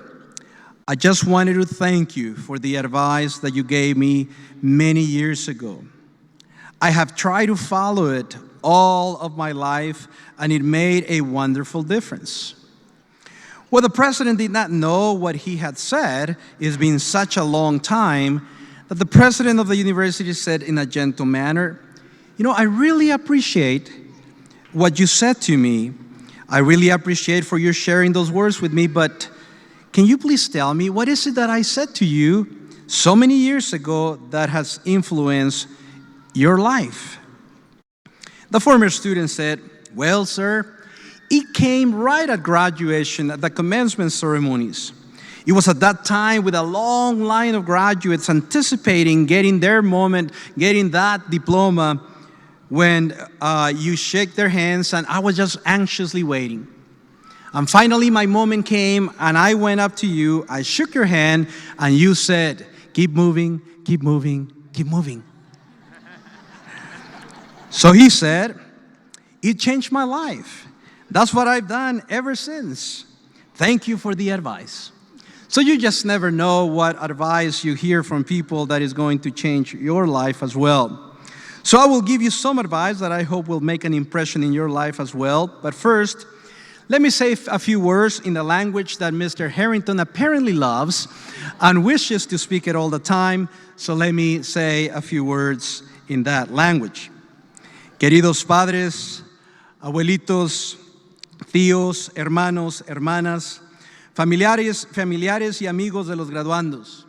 I just wanted to thank you for the advice that you gave me many years ago. I have tried to follow it all of my life, and it made a wonderful difference." Well, the president did not know what he had said. It's been such a long time that the president of the university said in a gentle manner, "I really appreciate what you said to me. I really appreciate for you sharing those words with me, but can you please tell me, what is it that I said to you so many years ago that has influenced your life?" The former student said, "Well, sir, it came right at graduation, at the commencement ceremonies. It was at that time with a long line of graduates anticipating getting their moment, getting that diploma, when you shake their hands, and I was just anxiously waiting. And finally my moment came, and I went up to you, I shook your hand, and you said, 'Keep moving, keep moving, keep moving.'" So he said, "It changed my life. That's what I've done ever since. Thank you for the advice." So you just never know what advice you hear from people that is going to change your life as well. So I will give you some advice that I hope will make an impression in your life as well. But first, let me say a few words in the language that Mr. Harrington apparently loves and wishes to speak it all the time. So let me say a few words in that language. Queridos padres, abuelitos, tíos, hermanos, hermanas, familiares y amigos de los graduandos.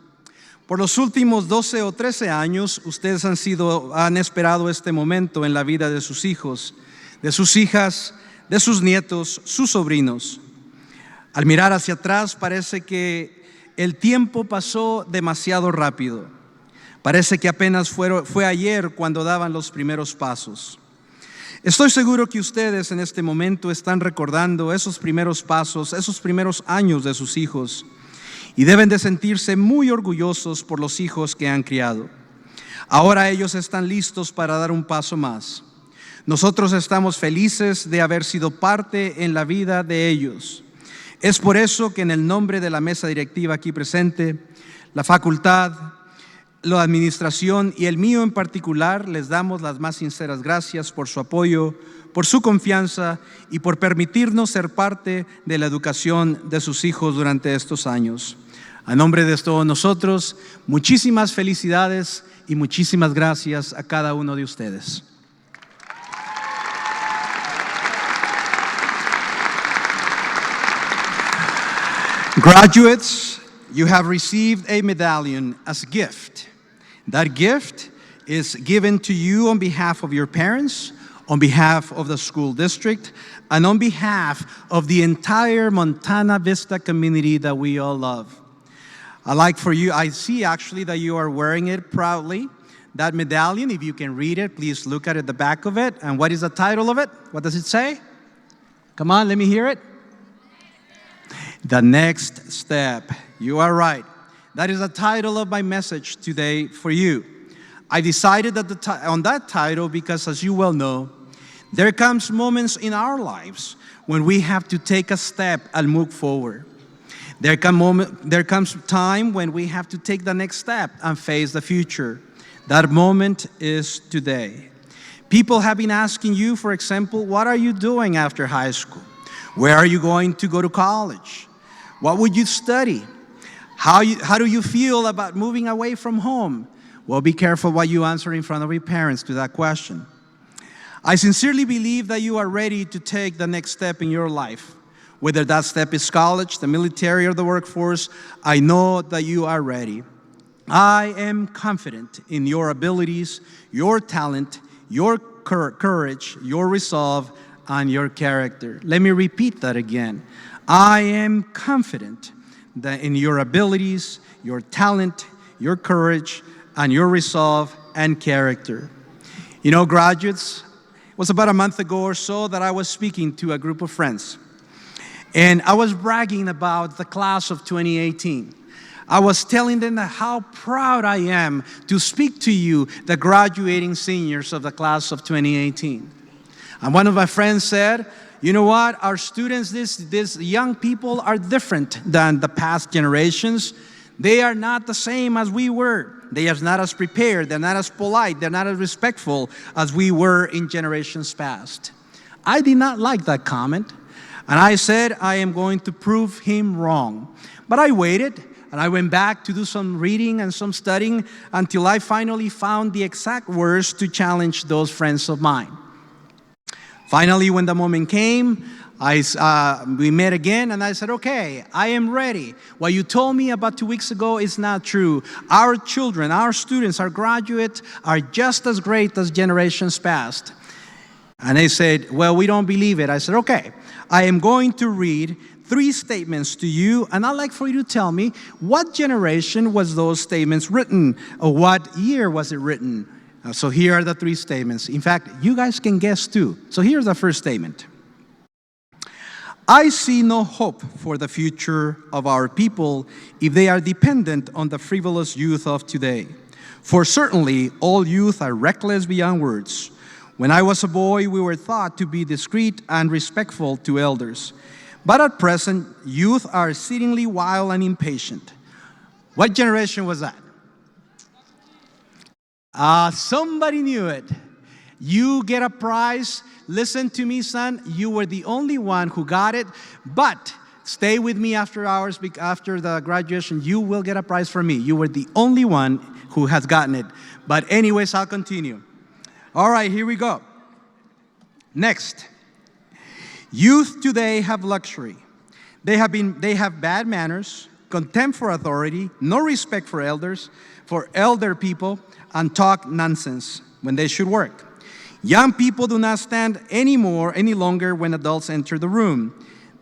Por los últimos 12 o 13 años, ustedes han esperado este momento en la vida de sus hijos, de sus hijas, de sus nietos, sus sobrinos. Al mirar hacia atrás, parece que el tiempo pasó demasiado rápido. Parece que apenas fue ayer cuando daban los primeros pasos. Estoy seguro que ustedes en este momento están recordando esos primeros pasos, esos primeros años de sus hijos, y deben de sentirse muy orgullosos por los hijos que han criado. Ahora ellos están listos para dar un paso más. Nosotros estamos felices de haber sido parte en la vida de ellos. Es por eso que en el nombre de la mesa directiva aquí presente, la facultad, la administración y el mío en particular, les damos las más sinceras gracias por su apoyo, por su confianza y por permitirnos ser parte de la educación de sus hijos durante estos años. A nombre de todos nosotros, muchísimas felicidades y muchísimas gracias a cada uno de ustedes. Graduates, you have received a medallion as a gift. That gift is given to you on behalf of your parents, on behalf of the school district, and on behalf of the entire Montana Vista community that we all love. I see actually that you are wearing it proudly. That medallion, if you can read it, please look at the back of it. And what is the title of it? What does it say? Come on, let me hear it. The Next Step. You are right. That is the title of my message today for you. I decided on that title because, as you well know, there comes moments in our lives when we have to take a step and move forward. There comes time when we have to take the next step and face the future. That moment is today. People have been asking you, for example, what are you doing after high school? Where are you going to go to college? What would you study? How do you feel about moving away from home? Well, be careful what you answer in front of your parents to that question. I sincerely believe that you are ready to take the next step in your life. Whether that step is college, the military, or the workforce, I know that you are ready. I am confident in your abilities, your talent, your courage, your resolve, and your character. Let me repeat that again. I am confident that in your abilities, your talent, your courage, and your resolve and character. You know, graduates, it was about a month ago or so that I was speaking to a group of friends. And I was bragging about the class of 2018. I was telling them that how proud I am to speak to you, the graduating seniors of the class of 2018. And one of my friends said, you know what, our students, these young people are different than the past generations. They are not the same as we were. They are not as prepared, they're not as polite, they're not as respectful as we were in generations past. I did not like that comment, and I said I am going to prove him wrong. But I waited, and I went back to do some reading and some studying until I finally found the exact words to challenge those friends of mine. Finally, when the moment came, we met again, and I said, okay, I am ready. What you told me about 2 weeks ago is not true. Our children, our students, our graduates are just as great as generations past. And they said, well, we don't believe it. I said, okay, I am going to read 3 statements to you, and I'd like for you to tell me what generation was those statements written, or what year was it written. So here are the 3 statements. In fact, you guys can guess too. So here's the first statement. I see no hope for the future of our people if they are dependent on the frivolous youth of today. For certainly, all youth are reckless beyond words. When I was a boy, we were taught to be discreet and respectful to elders. But at present, youth are exceedingly wild and impatient. What generation was that? Somebody knew it. You get a prize. Listen to me, son. You were the only one who got it, but stay with me after hours, after the graduation. You will get a prize from me. You were the only one who has gotten it. But anyways, I'll continue. All right, here we go. Next. Youth today have luxury. They have bad manners, contempt for authority, no respect for elders, for elder people, and talk nonsense when they should work. Young people do not stand any longer when adults enter the room.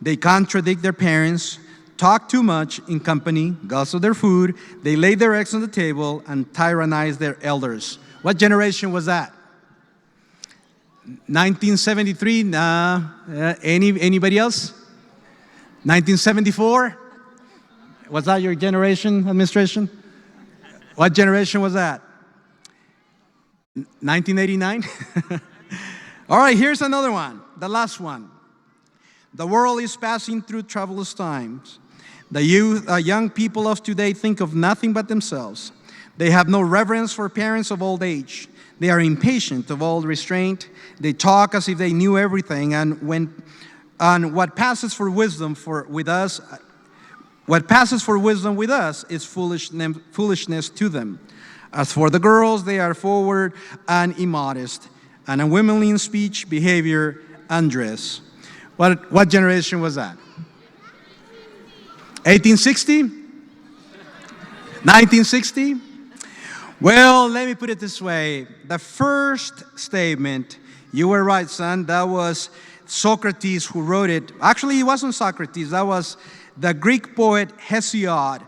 They contradict their parents, talk too much in company, guzzle their food, they lay their eggs on the table, and tyrannize their elders. What generation was that? 1973? Anybody else? 1974? Was that your generation, administration? What generation was that? 1989? All right, here's another one, the last one. The world is passing through troublous times. The young people of today think of nothing but themselves. They have no reverence for parents of old age. They are impatient of all restraint. They talk as if they knew everything, and what passes for wisdom with us is foolishness to them. As for the girls, they are forward and immodest, and unwomanly in speech, behavior, and dress. What generation was that? 1860? 1960? Well, let me put it this way. The first statement, you were right, son, that was Socrates who wrote it. Actually, it wasn't Socrates. That was the Greek poet Hesiod,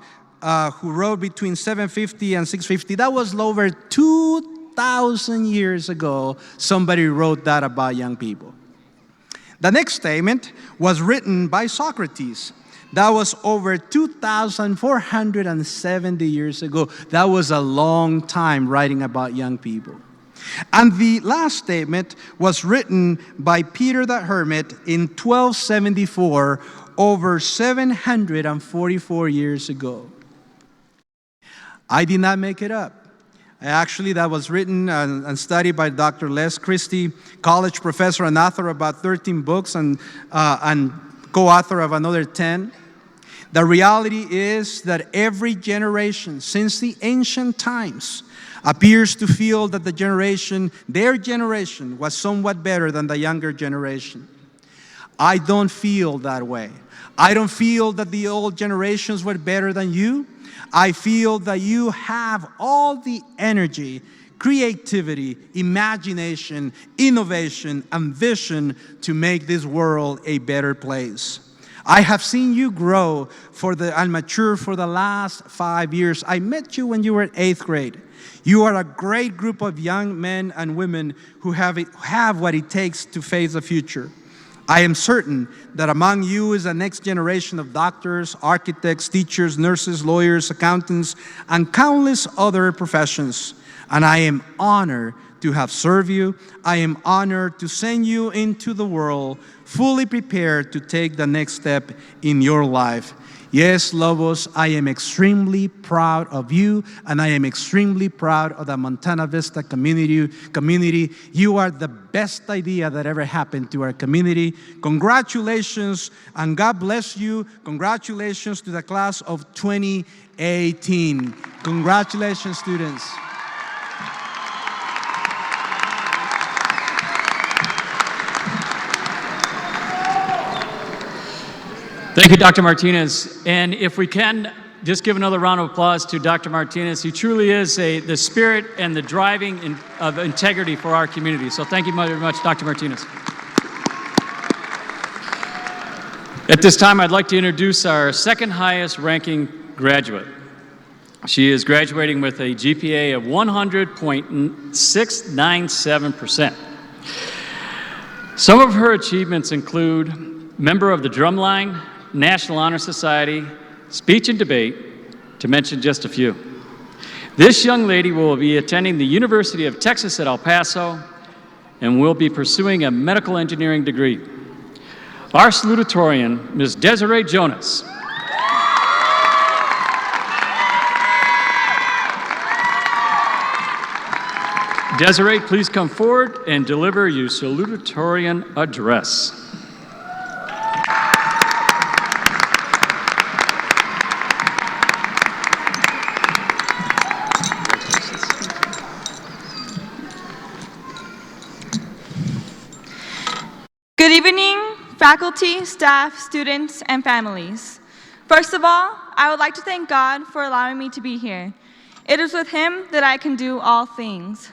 who wrote between 750 and 650. That was over 2,000 years ago. Somebody wrote that about young people. The next statement was written by Socrates. That was over 2,470 years ago. That was a long time writing about young people. And the last statement was written by Peter the Hermit in 1274, over 744 years ago. I did not make it up. Actually, that was written and studied by Dr. Les Christie, college professor and author of about 13 books and co-author of another 10. The reality is that every generation since the ancient times appears to feel that their generation was somewhat better than the younger generation. I don't feel that way. I don't feel that the old generations were better than you. I feel that you have all the energy, creativity, imagination, innovation, and vision to make this world a better place. I have seen you grow and mature for the last 5 years. I met you when you were in 8th grade. You are a great group of young men and women who have what it takes to face the future. I am certain that among you is the next generation of doctors, architects, teachers, nurses, lawyers, accountants, and countless other professions. And I am honored to have served you. I am honored to send you into the world fully prepared to take the next step in your life. Yes, Lobos, I am extremely proud of you, and I am extremely proud of the Montana Vista community. You are the best idea that ever happened to our community. Congratulations, and God bless you. Congratulations to the class of 2018. Congratulations, students. Thank you, Dr. Martinez. And if we can, just give another round of applause to Dr. Martinez. He truly is the spirit and the driving of integrity for our community. So thank you very much, Dr. Martinez. At this time, I'd like to introduce our second highest ranking graduate. She is graduating with a GPA of 100.697%. Some of her achievements include member of the Drumline, National Honor Society, speech and debate, to mention just a few. This young lady will be attending the University of Texas at El Paso and will be pursuing a medical engineering degree. Our salutatorian, Ms. Desiree Jonas. Desiree, please come forward and deliver your salutatorian address. Good evening, faculty, staff, students, and families. First of all, I would like to thank God for allowing me to be here. It is with Him that I can do all things.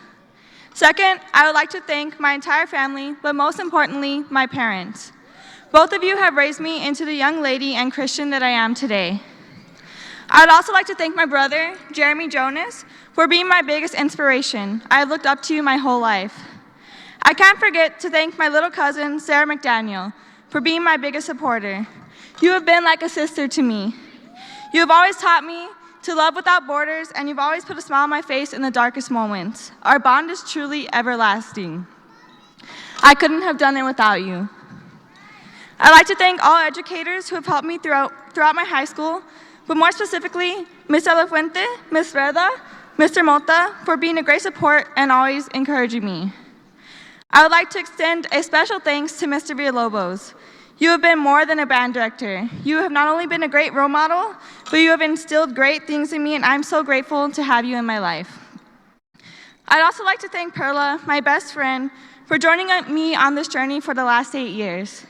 Second, I would like to thank my entire family, but most importantly, my parents. Both of you have raised me into the young lady and Christian that I am today. I would also like to thank my brother, Jeremy Jonas, for being my biggest inspiration. I have looked up to you my whole life. I can't forget to thank my little cousin, Sarah McDaniel, for being my biggest supporter. You have been like a sister to me. You have always taught me to love without borders, and you've always put a smile on my face in the darkest moments. Our bond is truly everlasting. I couldn't have done it without you. I'd like to thank all educators who have helped me throughout my high school, but more specifically, Ms. De La Fuente, Ms. Reda, Mr. Mota, for being a great support and always encouraging me. I would like to extend a special thanks to Mr. Villalobos. You have been more than a band director. You have not only been a great role model, but you have instilled great things in me, and I'm so grateful to have you in my life. I'd also like to thank Perla, my best friend, for joining me on this journey for the last 8 years.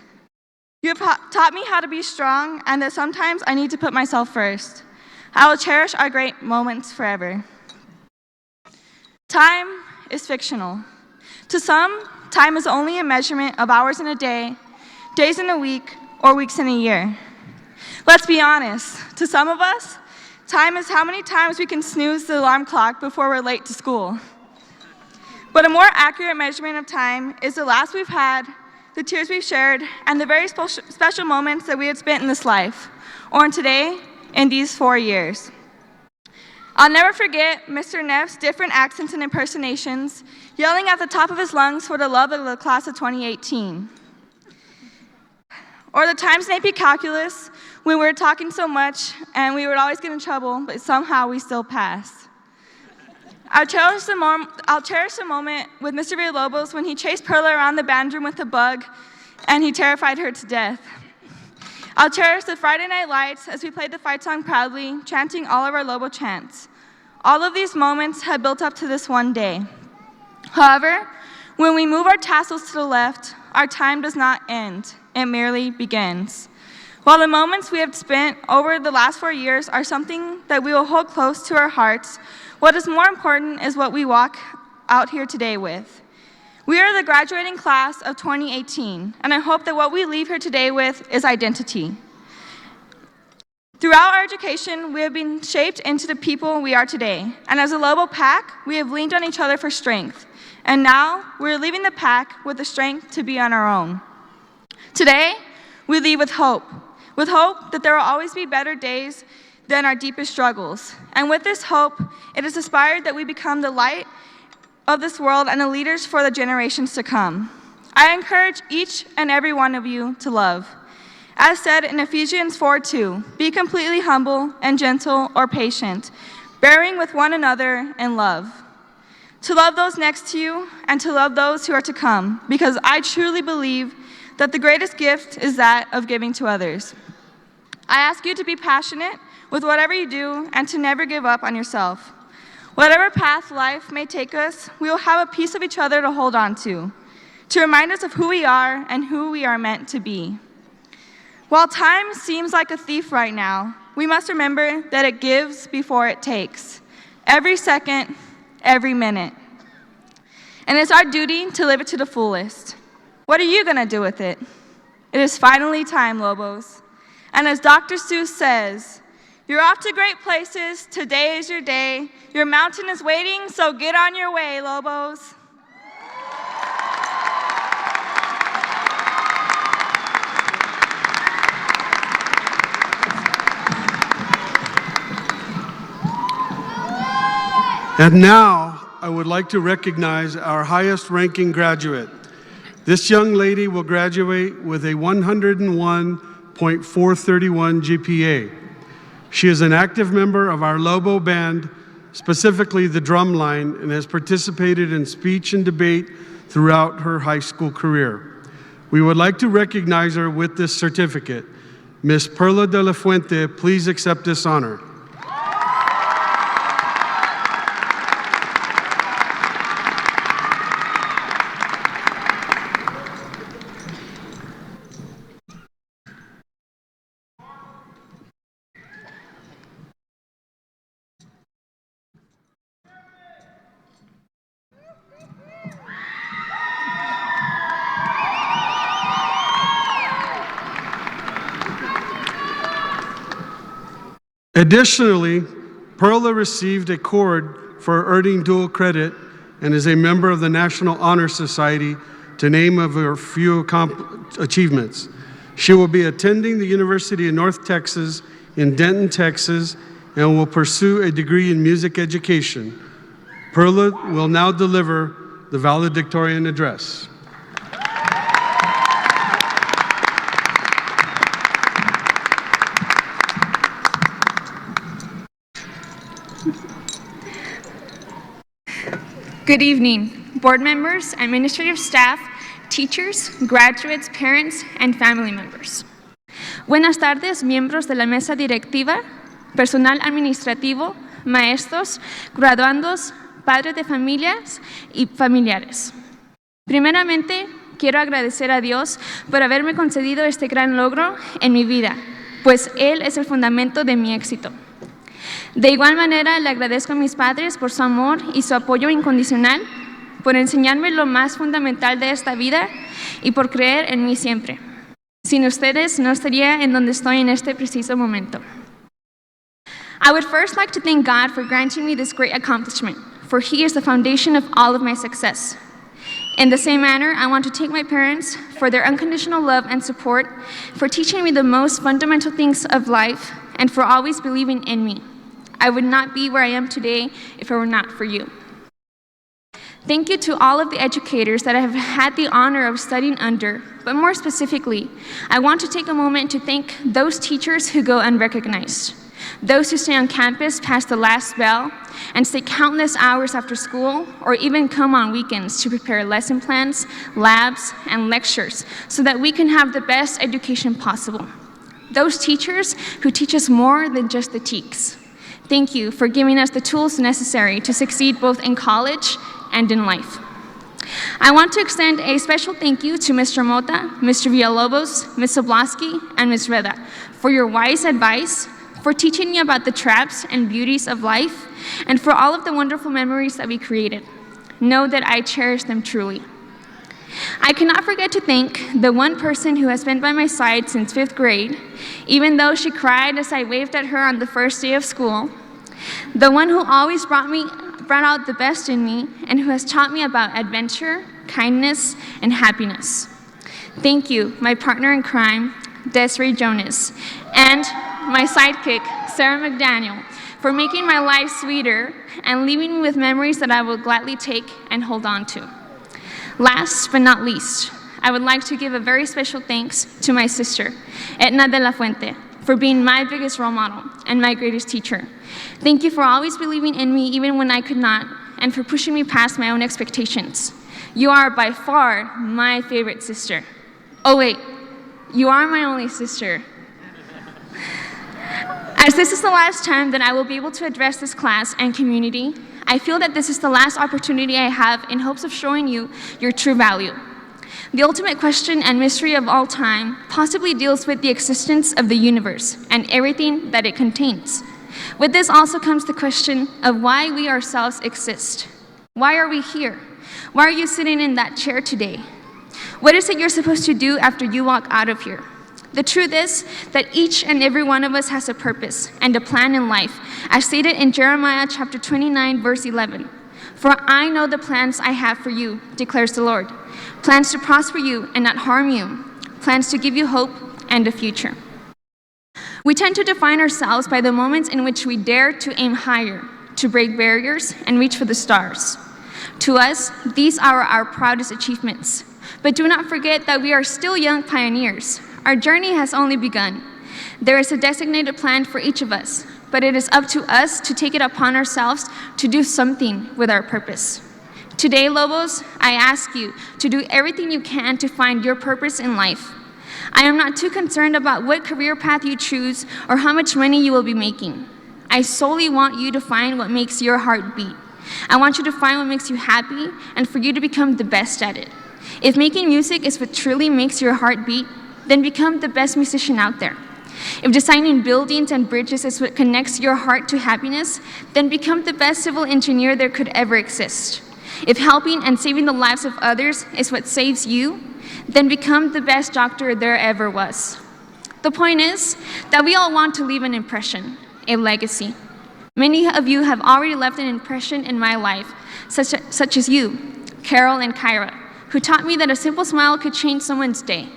You have taught me how to be strong and that sometimes I need to put myself first. I will cherish our great moments forever. Time is fictional. To some, time is only a measurement of hours in a day, days in a week, or weeks in a year. Let's be honest, to some of us, time is how many times we can snooze the alarm clock before we're late to school. But a more accurate measurement of time is the laughs we've had, the tears we've shared, and the very special moments that we had spent in this life, or in today, in these 4 years. I'll never forget Mr. Neff's different accents and impersonations, yelling at the top of his lungs for the love of the class of 2018. Or the times in AP Calculus when we were talking so much and we would always get in trouble, but somehow we still passed. I'll cherish the moment with Mr. Villalobos when he chased Perla around the band room with a bug and he terrified her to death. I'll cherish the Friday Night Lights as we played the fight song proudly, chanting all of our Lobo chants. All of these moments have built up to this one day. However, when we move our tassels to the left, our time does not end. it merely begins. While the moments we have spent over the last 4 years are something that we will hold close to our hearts, what is more important is what we walk out here today with. We are the graduating class of 2018, and I hope that what we leave here today with is identity. Throughout our education, we have been shaped into the people we are today, and as a Lobo pack, we have leaned on each other for strength, and now we're leaving the pack with the strength to be on our own. Today, we leave with hope that there will always be better days than our deepest struggles, and with this hope, it is aspired that we become the light of this world and the leaders for the generations to come. I encourage each and every one of you to love. As said in Ephesians 4:2, be completely humble and gentle or patient, bearing with one another in love. To love those next to you and to love those who are to come, because I truly believe that the greatest gift is that of giving to others. I ask you to be passionate with whatever you do and to never give up on yourself. Whatever path life may take us, we will have a piece of each other to hold on to remind us of who we are and who we are meant to be. While time seems like a thief right now, we must remember that it gives before it takes. Every second, every minute. And it's our duty to live it to the fullest. What are you gonna do with it? It is finally time, Lobos. And as Dr. Seuss says, you're off to great places, today is your day. Your mountain is waiting, so get on your way, Lobos. And now, I would like to recognize our highest ranking graduate. This young lady will graduate with a 101.431 GPA. She is an active member of our Lobo band, specifically the drum line, and has participated in speech and debate throughout her high school career. We would like to recognize her with this certificate. Ms. Perla de la Fuente, please accept this honor. Additionally, Perla received a cord for earning dual credit and is a member of the National Honor Society, to name of her few achievements. She will be attending the University of North Texas in Denton, Texas, and will pursue a degree in music education. Perla will now deliver the valedictorian address. Good evening, board members, administrative staff, teachers, graduates, parents, and family members. Buenas tardes, miembros de la mesa directiva, personal administrativo, maestros, graduandos, padres de familias y familiares. Primeramente, quiero agradecer a Dios por haberme concedido este gran logro en mi vida, pues Él es el fundamento de mi éxito. De igual manera, le agradezco a mis padres por su amor y su apoyo incondicional, por enseñarme lo más fundamental de esta vida y por creer en mí siempre. Sin ustedes, no estaría en donde estoy en este preciso momento. I would first like to thank God for granting me this great accomplishment, for He is the foundation of all of my success. In the same manner, I want to thank my parents for their unconditional love and support, for teaching me the most fundamental things of life, and for always believing in me. I would not be where I am today if it were not for you. Thank you to all of the educators that I have had the honor of studying under, but more specifically, I want to take a moment to thank those teachers who go unrecognized, those who stay on campus past the last bell and stay countless hours after school or even come on weekends to prepare lesson plans, labs, and lectures so that we can have the best education possible. Those teachers who teach us more than just the TEKS. Thank you for giving us the tools necessary to succeed both in college and in life. I want to extend a special thank you to Mr. Mota, Mr. Villalobos, Ms. Soblaski, and Ms. Reda for your wise advice, for teaching me about the traps and beauties of life, and for all of the wonderful memories that we created. Know that I cherish them truly. I cannot forget to thank the one person who has been by my side since 5th grade, even though she cried as I waved at her on the first day of school, the one who always brought out the best in me, and who has taught me about adventure, kindness, and happiness. Thank you, my partner in crime, Desiree Jonas, and my sidekick, Sarah McDaniel, for making my life sweeter and leaving me with memories that I will gladly take and hold on to. Last but not least, I would like to give a very special thanks to my sister, Edna de la Fuente, for being my biggest role model and my greatest teacher. Thank you for always believing in me even when I could not, and for pushing me past my own expectations. You are by far my favorite sister. Oh wait, you are my only sister. As this is the last time that I will be able to address this class and community, I feel that this is the last opportunity I have in hopes of showing you your true value. The ultimate question and mystery of all time possibly deals with the existence of the universe and everything that it contains. With this also comes the question of why we ourselves exist. Why are we here? Why are you sitting in that chair today? What is it you're supposed to do after you walk out of here? The truth is that each and every one of us has a purpose and a plan in life, as stated in Jeremiah chapter 29, verse 11. For I know the plans I have for you, declares the Lord. Plans to prosper you and not harm you. Plans to give you hope and a future. We tend to define ourselves by the moments in which we dare to aim higher, to break barriers and reach for the stars. To us, these are our proudest achievements. But do not forget that we are still young pioneers. Our journey has only begun. There is a designated plan for each of us, but it is up to us to take it upon ourselves to do something with our purpose. Today, Lobos, I ask you to do everything you can to find your purpose in life. I am not too concerned about what career path you choose or how much money you will be making. I solely want you to find what makes your heart beat. I want you to find what makes you happy and for you to become the best at it. If making music is what truly makes your heart beat, then become the best musician out there. If designing buildings and bridges is what connects your heart to happiness, then become the best civil engineer there could ever exist. If helping and saving the lives of others is what saves you, then become the best doctor there ever was. The point is that we all want to leave an impression, a legacy. Many of you have already left an impression in my life, such as you, Carol and Kyra, who taught me that a simple smile could change someone's day.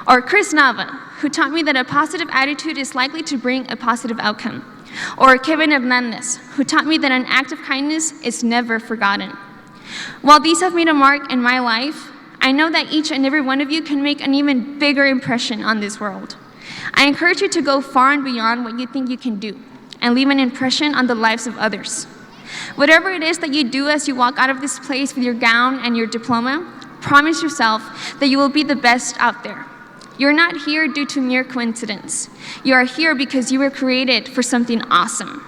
Or Chris Nava, who taught me that a positive attitude is likely to bring a positive outcome. Or Kevin Hernandez, who taught me that an act of kindness is never forgotten. While these have made a mark in my life, I know that each and every one of you can make an even bigger impression on this world. I encourage you to go far and beyond what you think you can do and leave an impression on the lives of others. Whatever it is that you do as you walk out of this place with your gown and your diploma, promise yourself that you will be the best out there. You're not here due to mere coincidence. You are here because you were created for something awesome.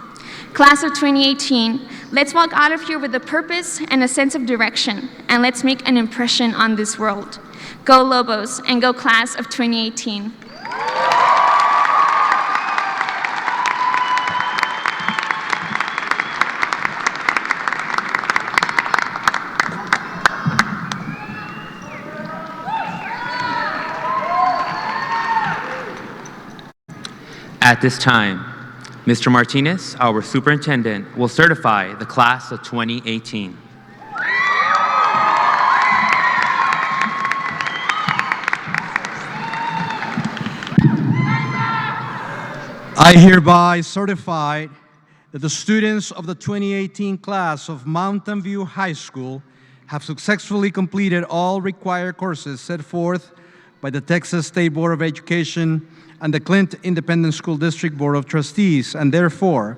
Class of 2018, let's walk out of here with a purpose and a sense of direction, and let's make an impression on this world. Go Lobos, and go class of 2018. At this time, Mr. Martinez, our superintendent, will certify the class of 2018. I hereby certify that the students of the 2018 class of Mountain View High School have successfully completed all required courses set forth by the Texas State Board of Education and the Clint Independent School District Board of Trustees, and therefore,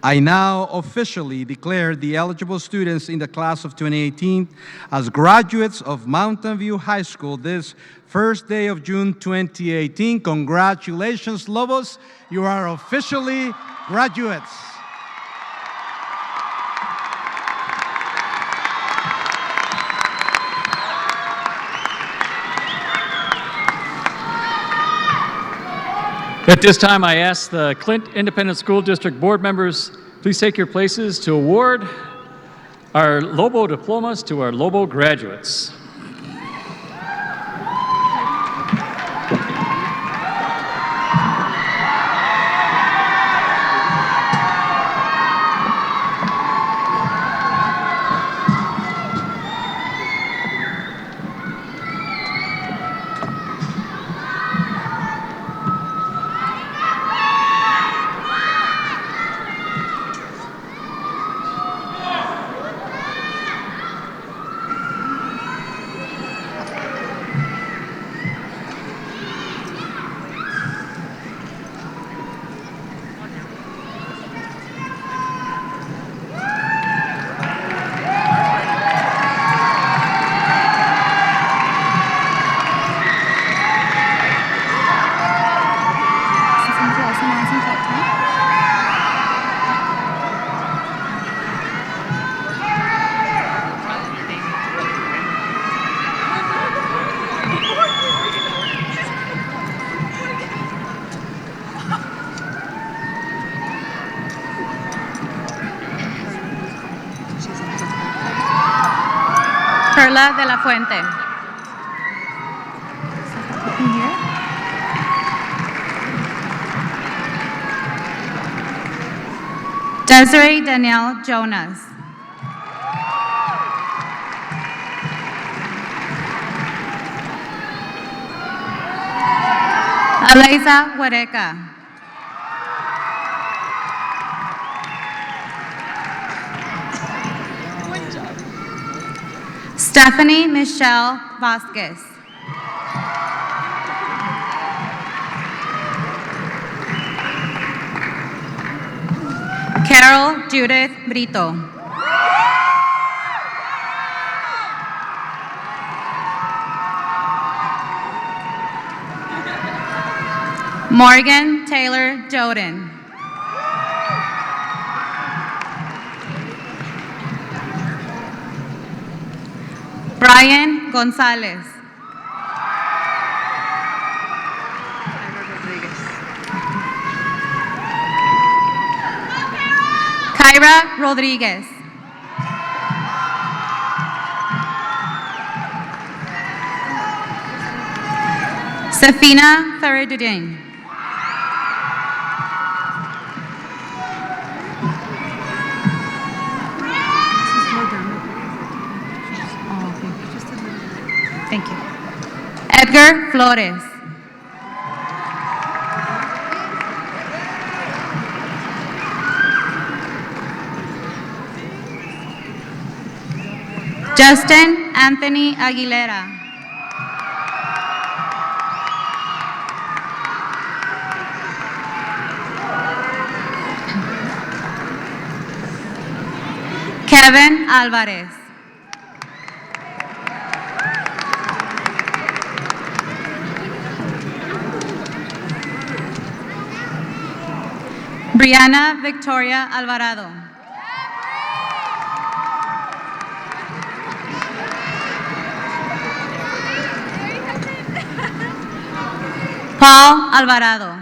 I now officially declare the eligible students in the class of 2018 as graduates of Mountain View High School this first day of June 2018. Congratulations, Lobos. You are officially graduates. At this time, I ask the Clint Independent School District board members, please take your places to award our Lobo diplomas to our Lobo graduates. Perla de la Fuente. Desiree Danielle Jonas. Aliza Huereca. Stephanie Michelle Vasquez. Carol Judith Brito. Morgan Taylor Joden. Brian Gonzalez. Kyra Rodriguez. Safina Faridudin. Thank you. Edgar Flores. Justin Anthony Aguilera. Kevin Alvarez. Brianna Victoria Alvarado. Paul Alvarado.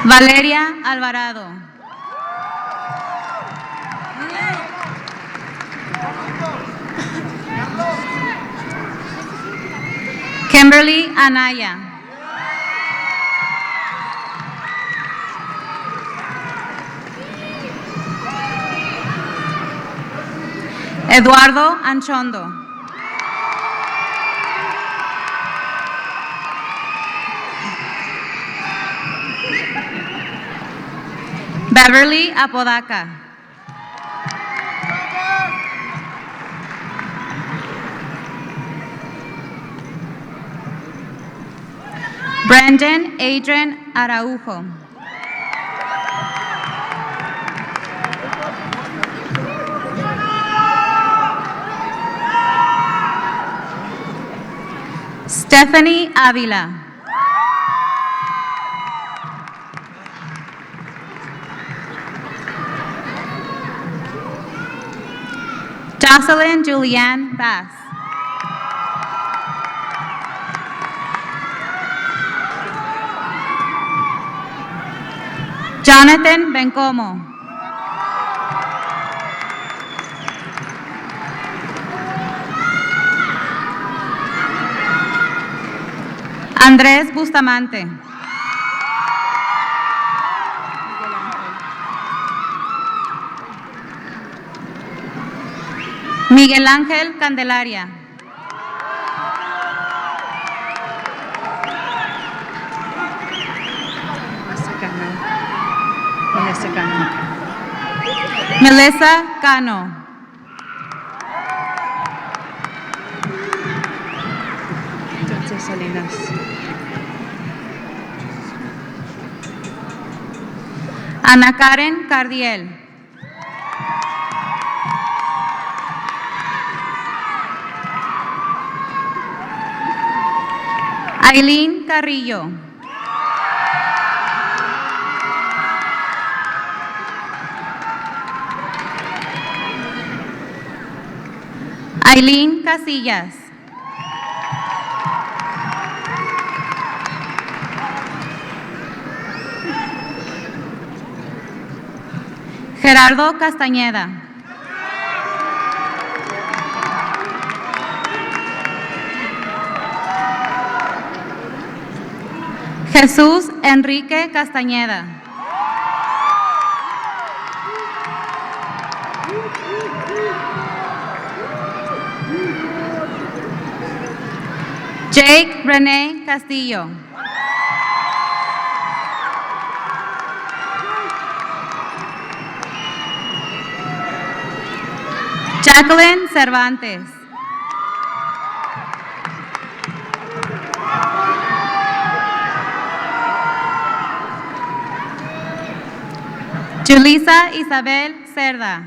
Valeria Alvarado. Kimberly Anaya. Eduardo Anchondo. Beverly Apodaca. Brandon Adrian Araujo. Stephanie Avila. Jocelyn Julianne Bass. Jonathan Bencomo. Andrés Bustamante. Miguel Ángel Candelaria. Melissa Cano. Ana Karen Cardiel. Aileen Carrillo. Aileen Casillas. Gerardo Castañeda. Jesús Enrique Castañeda. Jake René Castillo. Jacqueline Cervantes. Julisa Isabel Cerda.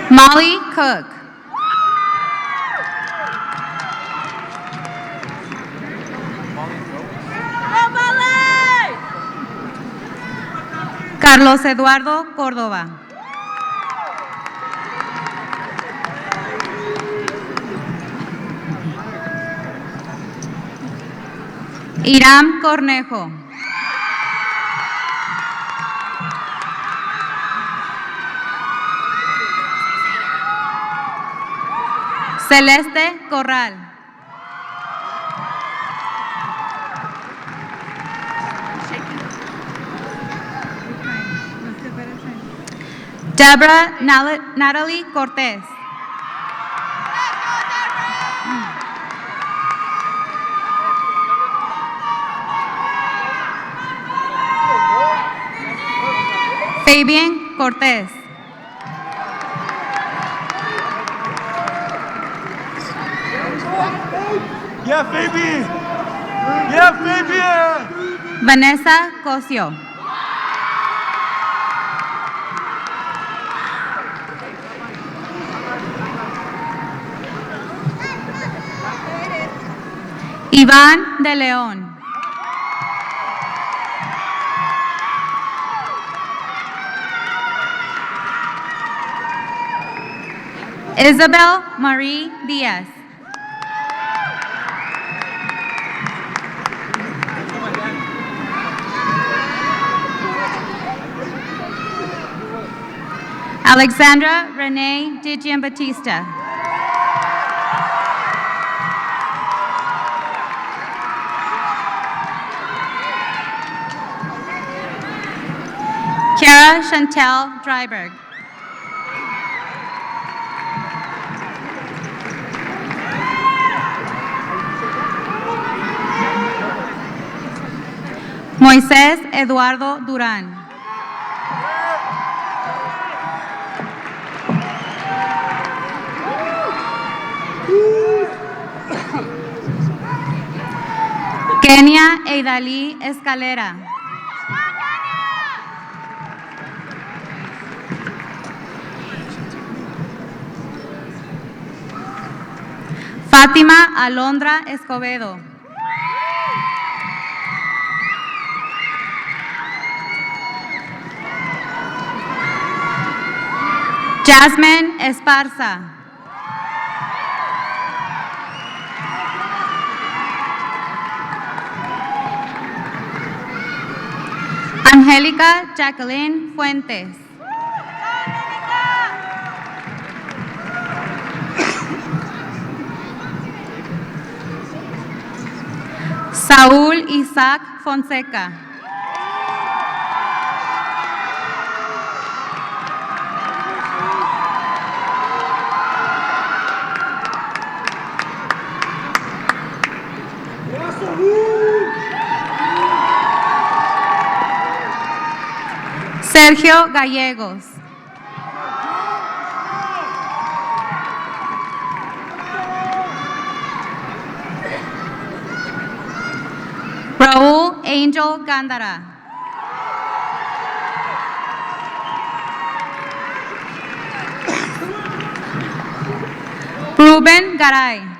Molly Cook. Carlos Eduardo Córdoba. Iram Cornejo. Celeste Corral. Deborah Natalie Cortez. Fabian Cortez. Yeah, Fabian! Yeah, Fabian! Vanessa Cosio. Iván de León. Isabel Marie Diaz. Alexandra Renee de Giambattista. Kara Chantel Dryberg. Moisés Eduardo Durán. Kenia Eidalí Escalera. Fátima Alondra Escobedo. Jasmine Esparza. Angélica Jacqueline Fuentes. Saúl Isaac Fonseca. Sergio Gallegos. Raúl Angel Gándara. Rubén Garay.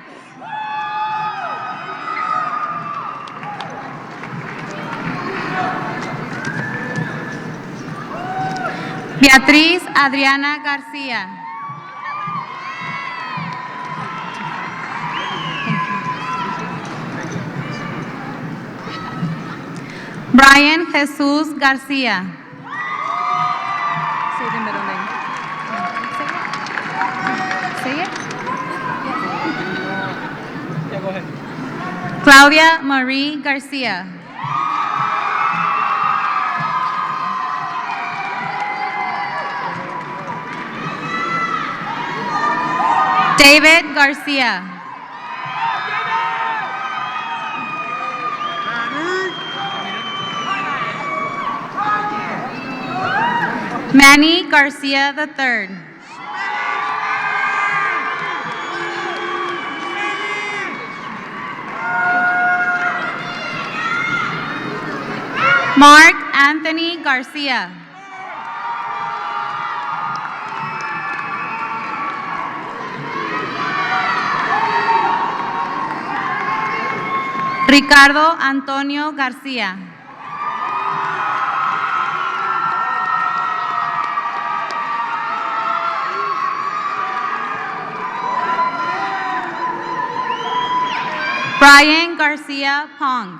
Beatriz Adriana García. Brian Jesús García. Say the middle name. Say it. Yeah, go ahead. Claudia Marie García. David García. Manny Garcia III. Mark Anthony Garcia. Ricardo Antonio García. Brian Garcia Pong.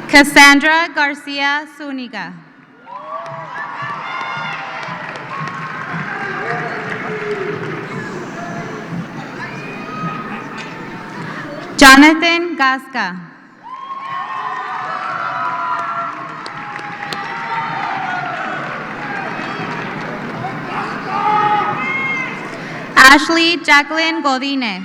Cassandra Garcia Zuniga. Jonathan Gasca. Ashley Jacqueline Godínez.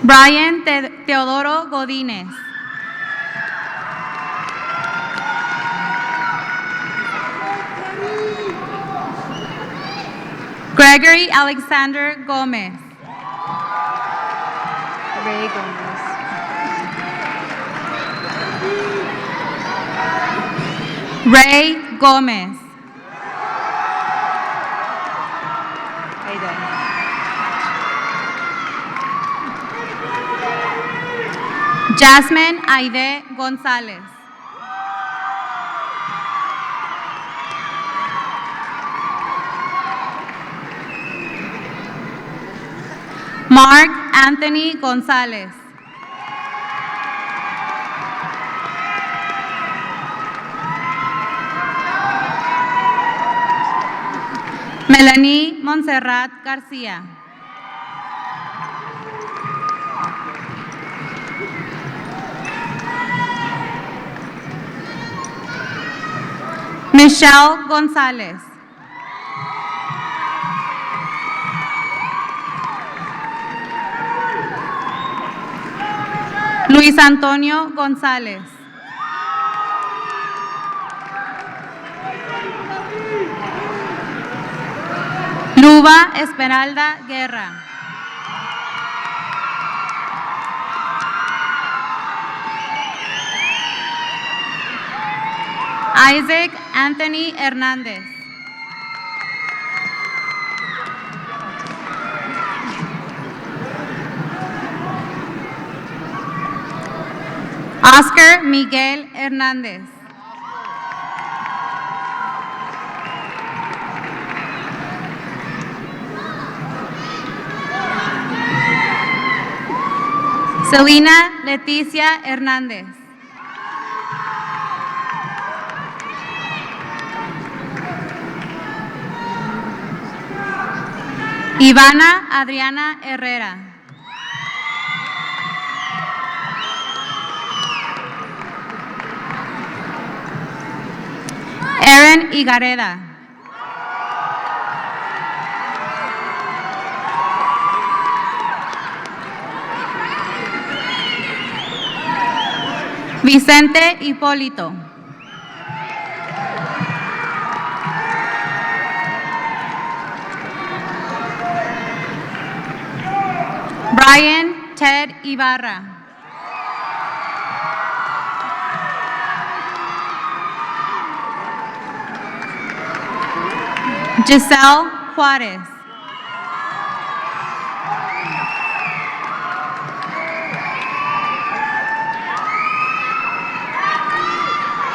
Brian Teodoro Godínez. Gregory Alexander Gomez. Ray Gomez. Ray Gomez. Jasmine Aide González. Mark Anthony González. Melanie Montserrat García. Michelle González. Luis Antonio González. Luba Esmeralda Guerra. Isaac Anthony Hernández. Oscar Miguel Hernández. Selena Leticia Hernández. Ivana Adriana Herrera. Aaron Igareda. Vicente Hipólito. Brian Ted Ibarra. Giselle Juárez.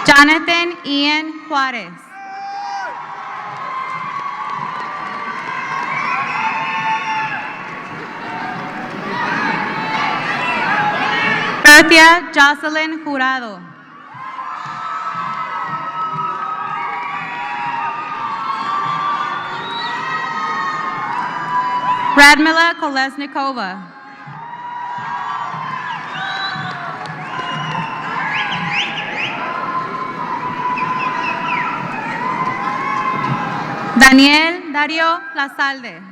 Jonathan Ian Juárez. Berthia Jocelyn Jurado. Radmila Kolesnikova. Daniel Dario Lazalde.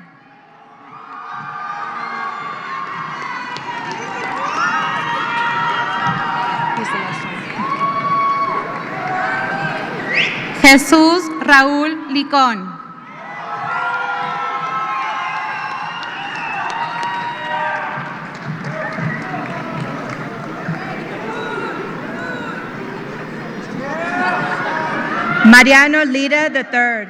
Jesús Raúl Licón. Mariano Lira III.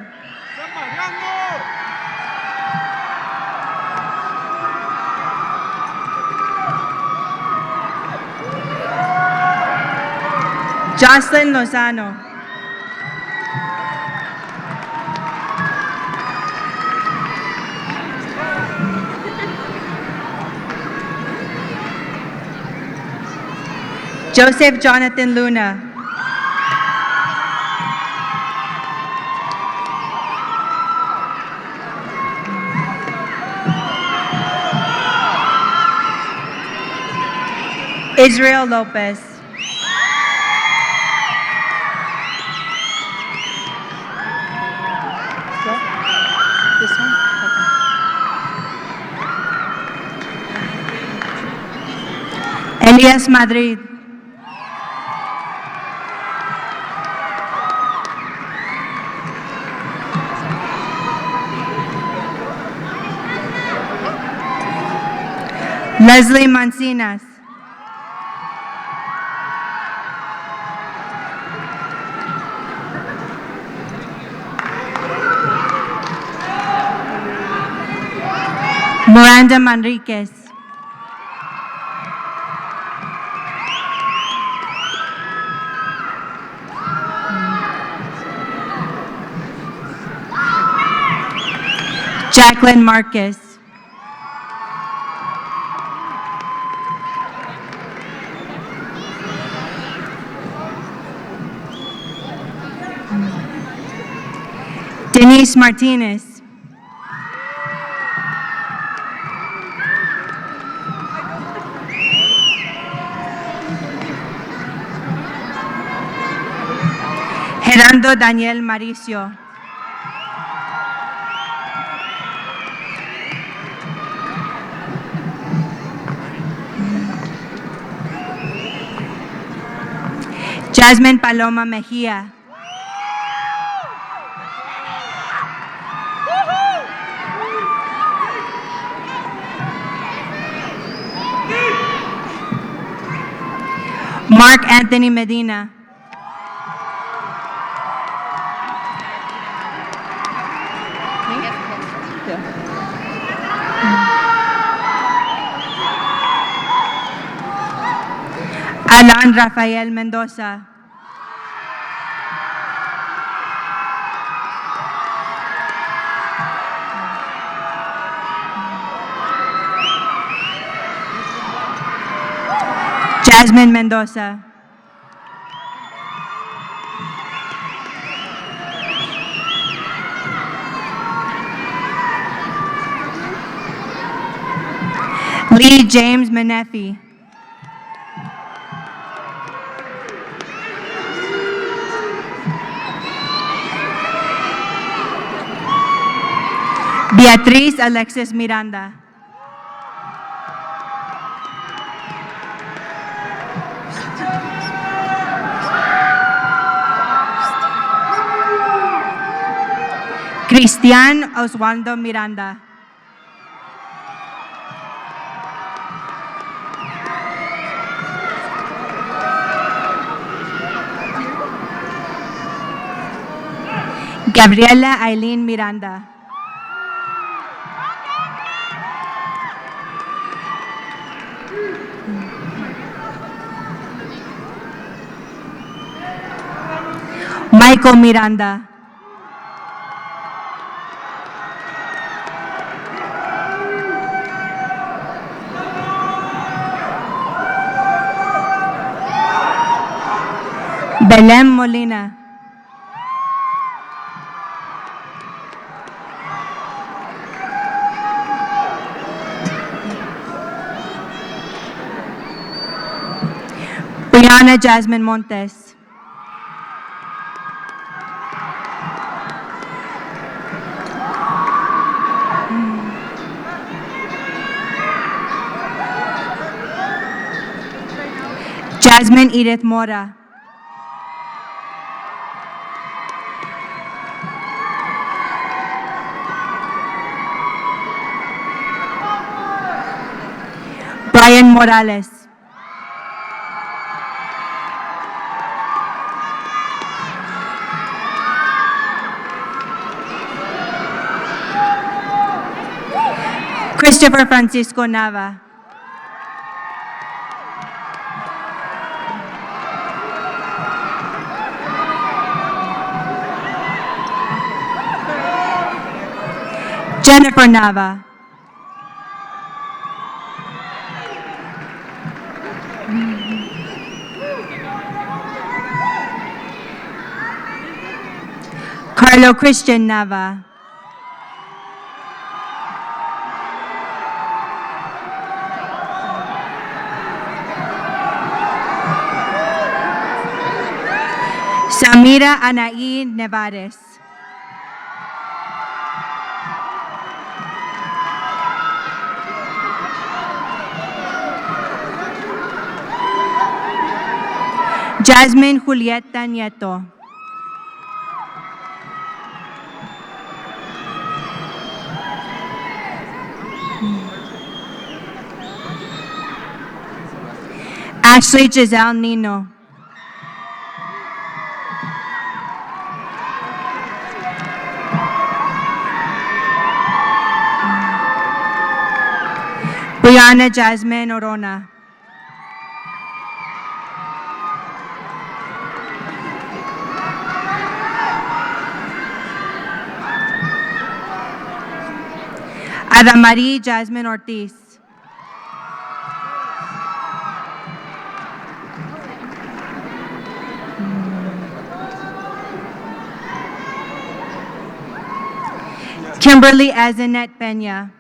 Jocelyn Lozano. Joseph Jonathan Luna. Israel Lopez. This one? Okay. Elias Madrid. Leslie Mancinas. Miranda Manriquez. Jacqueline Marquez. Denise Martinez. Gerardo Daniel Maricio. Jasmine Paloma Mejía. Mark Anthony Medina. Alan Rafael Mendoza. Jasmine Mendoza. Lee James Menefee. Beatriz Alexis Miranda. Cristian Oswaldo Miranda. Gabriela Aileen Miranda. Michael Miranda. Belém Molina. Brianna Jasmine Montes. Jasmine Edith Mora. Brian Morales. Christopher Francisco Nava. Jennifer Nava. Carlo Christian Nava. Samira Anaí Nevares. Jasmine Julieta Nieto. Ashley Giselle Nino. Brianna Jasmine Orona. Adamarie Jasmine Ortiz. Kimberly Azanet Peña.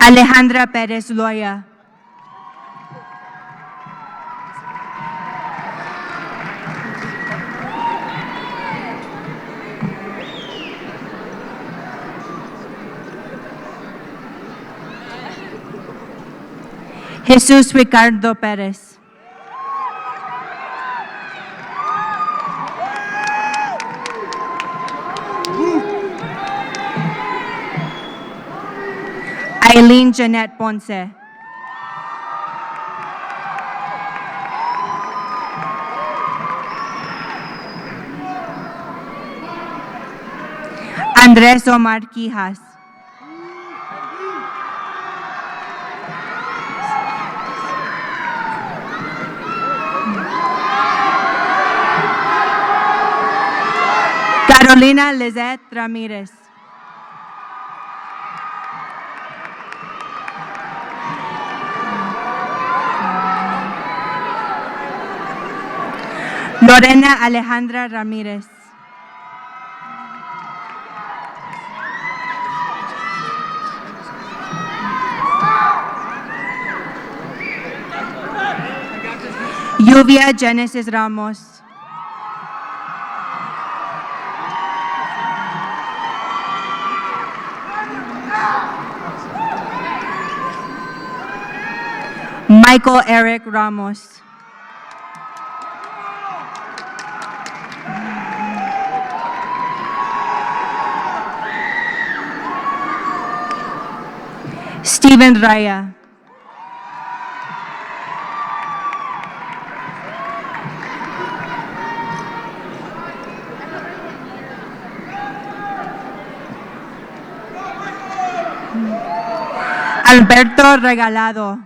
Alejandra Perez Loya. Jesus Ricardo Perez. Eileen Jeanette Ponce. Andrés Omar Quijas. Carolina Lizette Ramirez. Lorena Alejandra Ramirez. Lluvia Genesis Ramos. Michael Eric Ramos. Steven Raya. Alberto Regalado.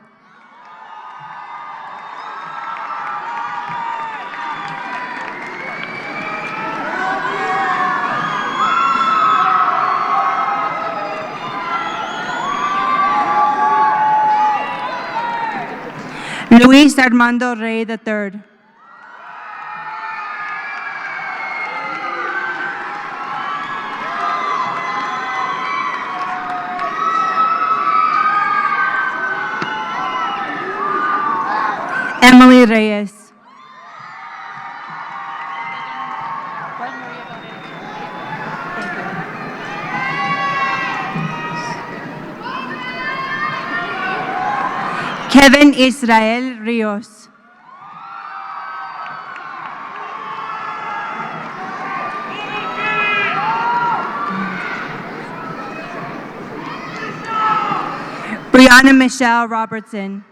Luis Armando Rey III. Emily Reyes. Kevin Israel Rios. Brianna Michelle Robertson.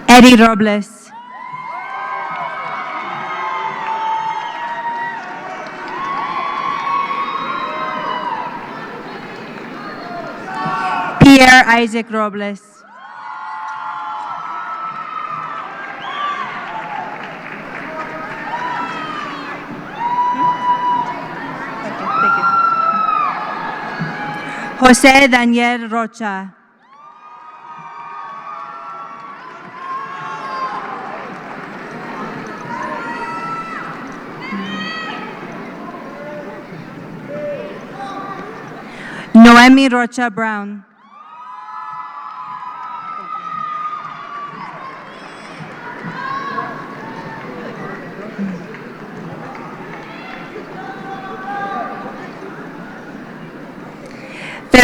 Eddie Robles. Pierre Isaac Robles. José Daniel Rocha. Noemi Rocha Brown.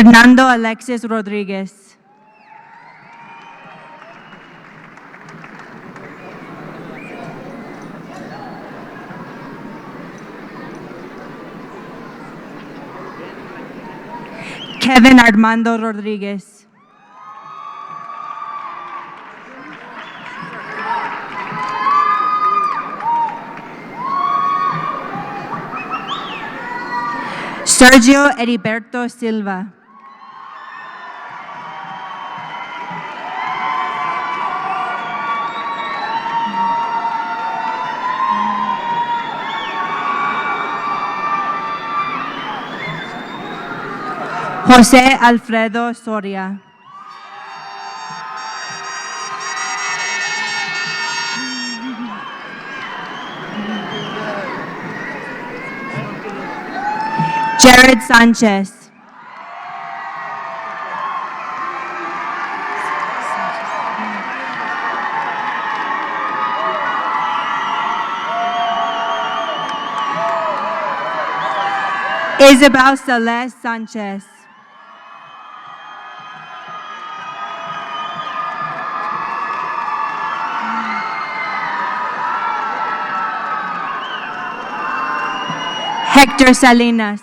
Fernando Alexis Rodriguez. Kevin Armando Rodriguez. Sergio Heriberto Silva. José Alfredo Soria. Jared Sanchez. Isabel Celeste Sanchez. Hector Salinas.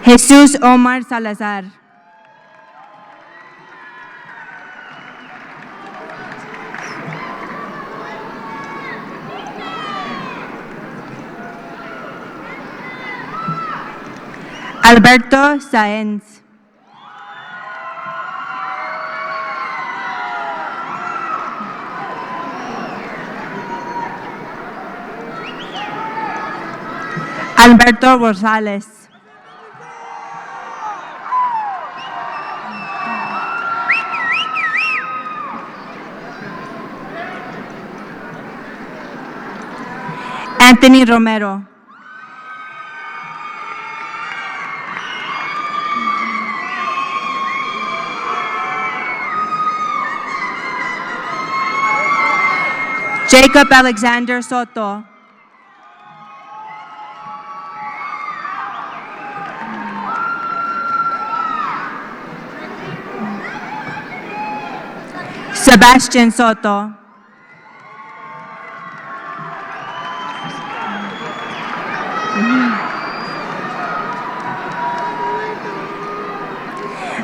Jesús Omar Salazar. Alberto Sáenz. Alberto Rosales. Anthony Romero. Jacob Alexander Soto. Sebastian Soto.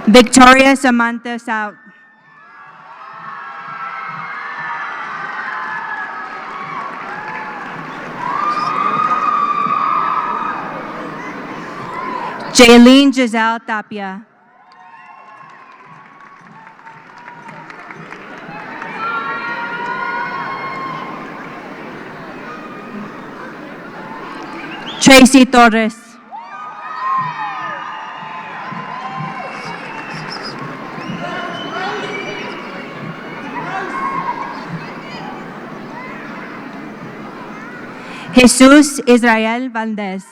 Victoria Samantha South. Jaylene Giselle Tapia. Tracy Torres. Jesús Israel Valdez.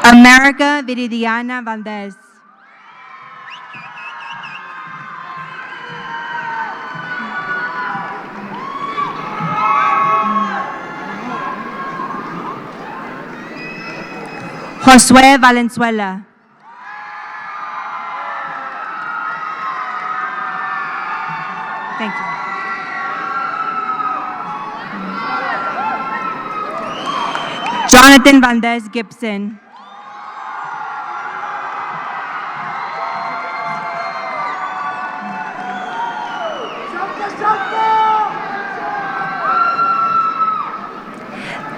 America Viridiana Valdez. Josué Valenzuela. Thank you. Jonathan Valdez Gibson.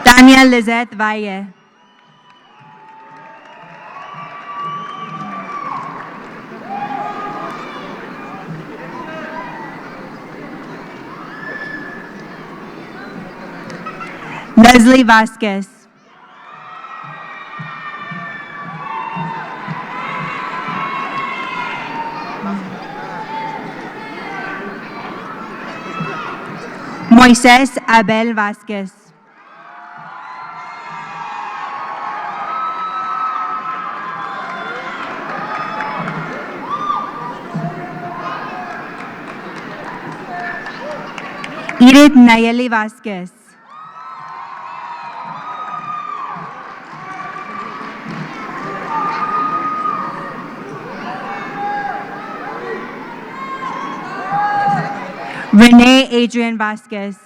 Tania Lizette Valle. Leslie Vasquez. Moisés Abel Vasquez. Edith Nayeli Vasquez. Renee Adrian Vasquez.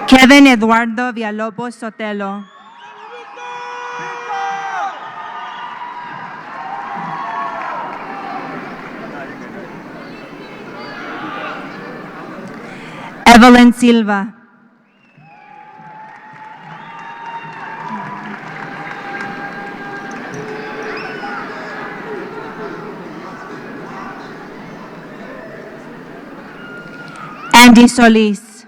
Kevin Eduardo Villalobos Sotelo. Evelyn Silva. Andy Solis.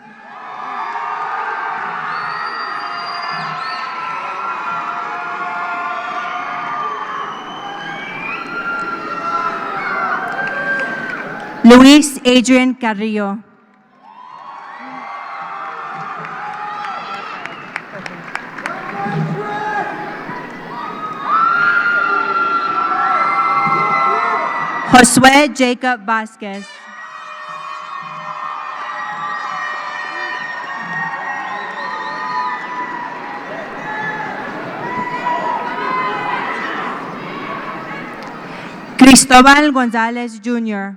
Luis Adrian Carrillo. Josué Jacob Vasquez. Cristobal Gonzalez Jr.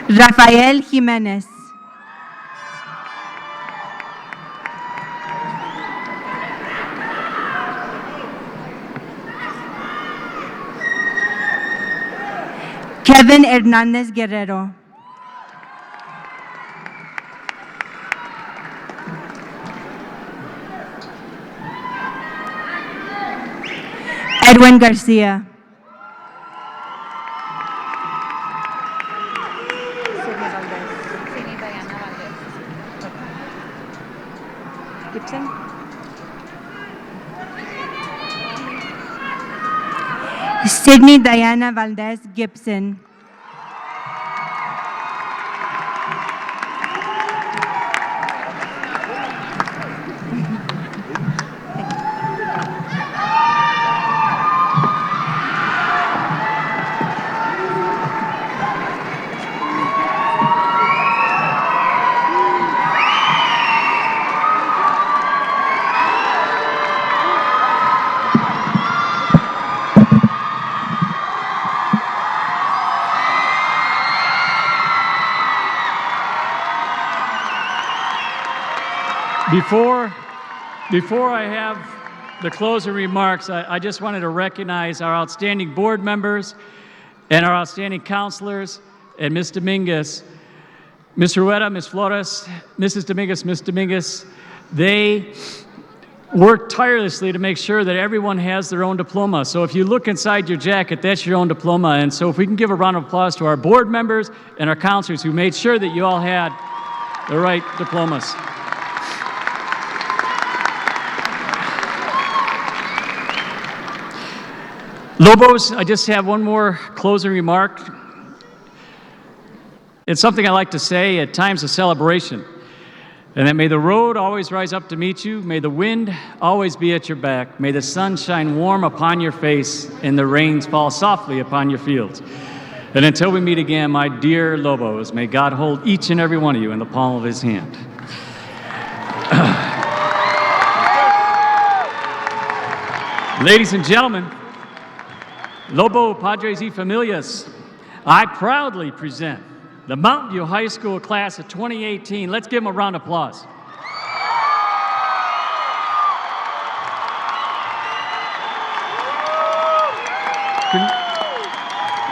Rafael Jimenez. Kevin Hernandez Guerrero. Edwin Garcia. Gibson. Sydney Diana Valdez Gibson. Before I have the closing remarks, I just wanted to recognize our outstanding board members and our outstanding counselors and Ms. Dominguez. Ms. Rueda, Ms. Flores, Mrs. Dominguez, Ms. Dominguez, they work tirelessly to make sure that everyone has their own diploma. So if you look inside your jacket, that's your own diploma. And so if we can give a round of applause to our board members and our counselors who made sure that you all had the right diplomas. Lobos, I just have one more closing remark. It's something I like to say at times of celebration, and that may the road always rise up to meet you, may the wind always be at your back, may the sun shine warm upon your face, and the rains fall softly upon your fields. And until we meet again, my dear Lobos, may God hold each and every one of you in the palm of his hand. Ladies and gentlemen, Lobo, Padres y Familias, I proudly present the Mountain View High School class of 2018. Let's give them a round of applause.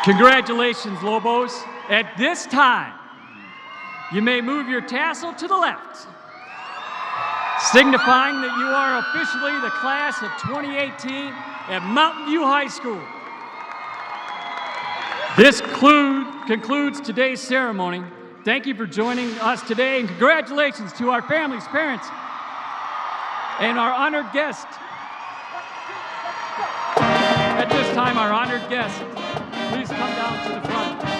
Congratulations, Lobos. At this time, you may move your tassel to the left, signifying that you are officially the class of 2018 at Mountain View High School. This concludes today's ceremony. Thank you for joining us today, and congratulations to our families, parents, and our honored guest. At this time, our honored guest, please come down to the front.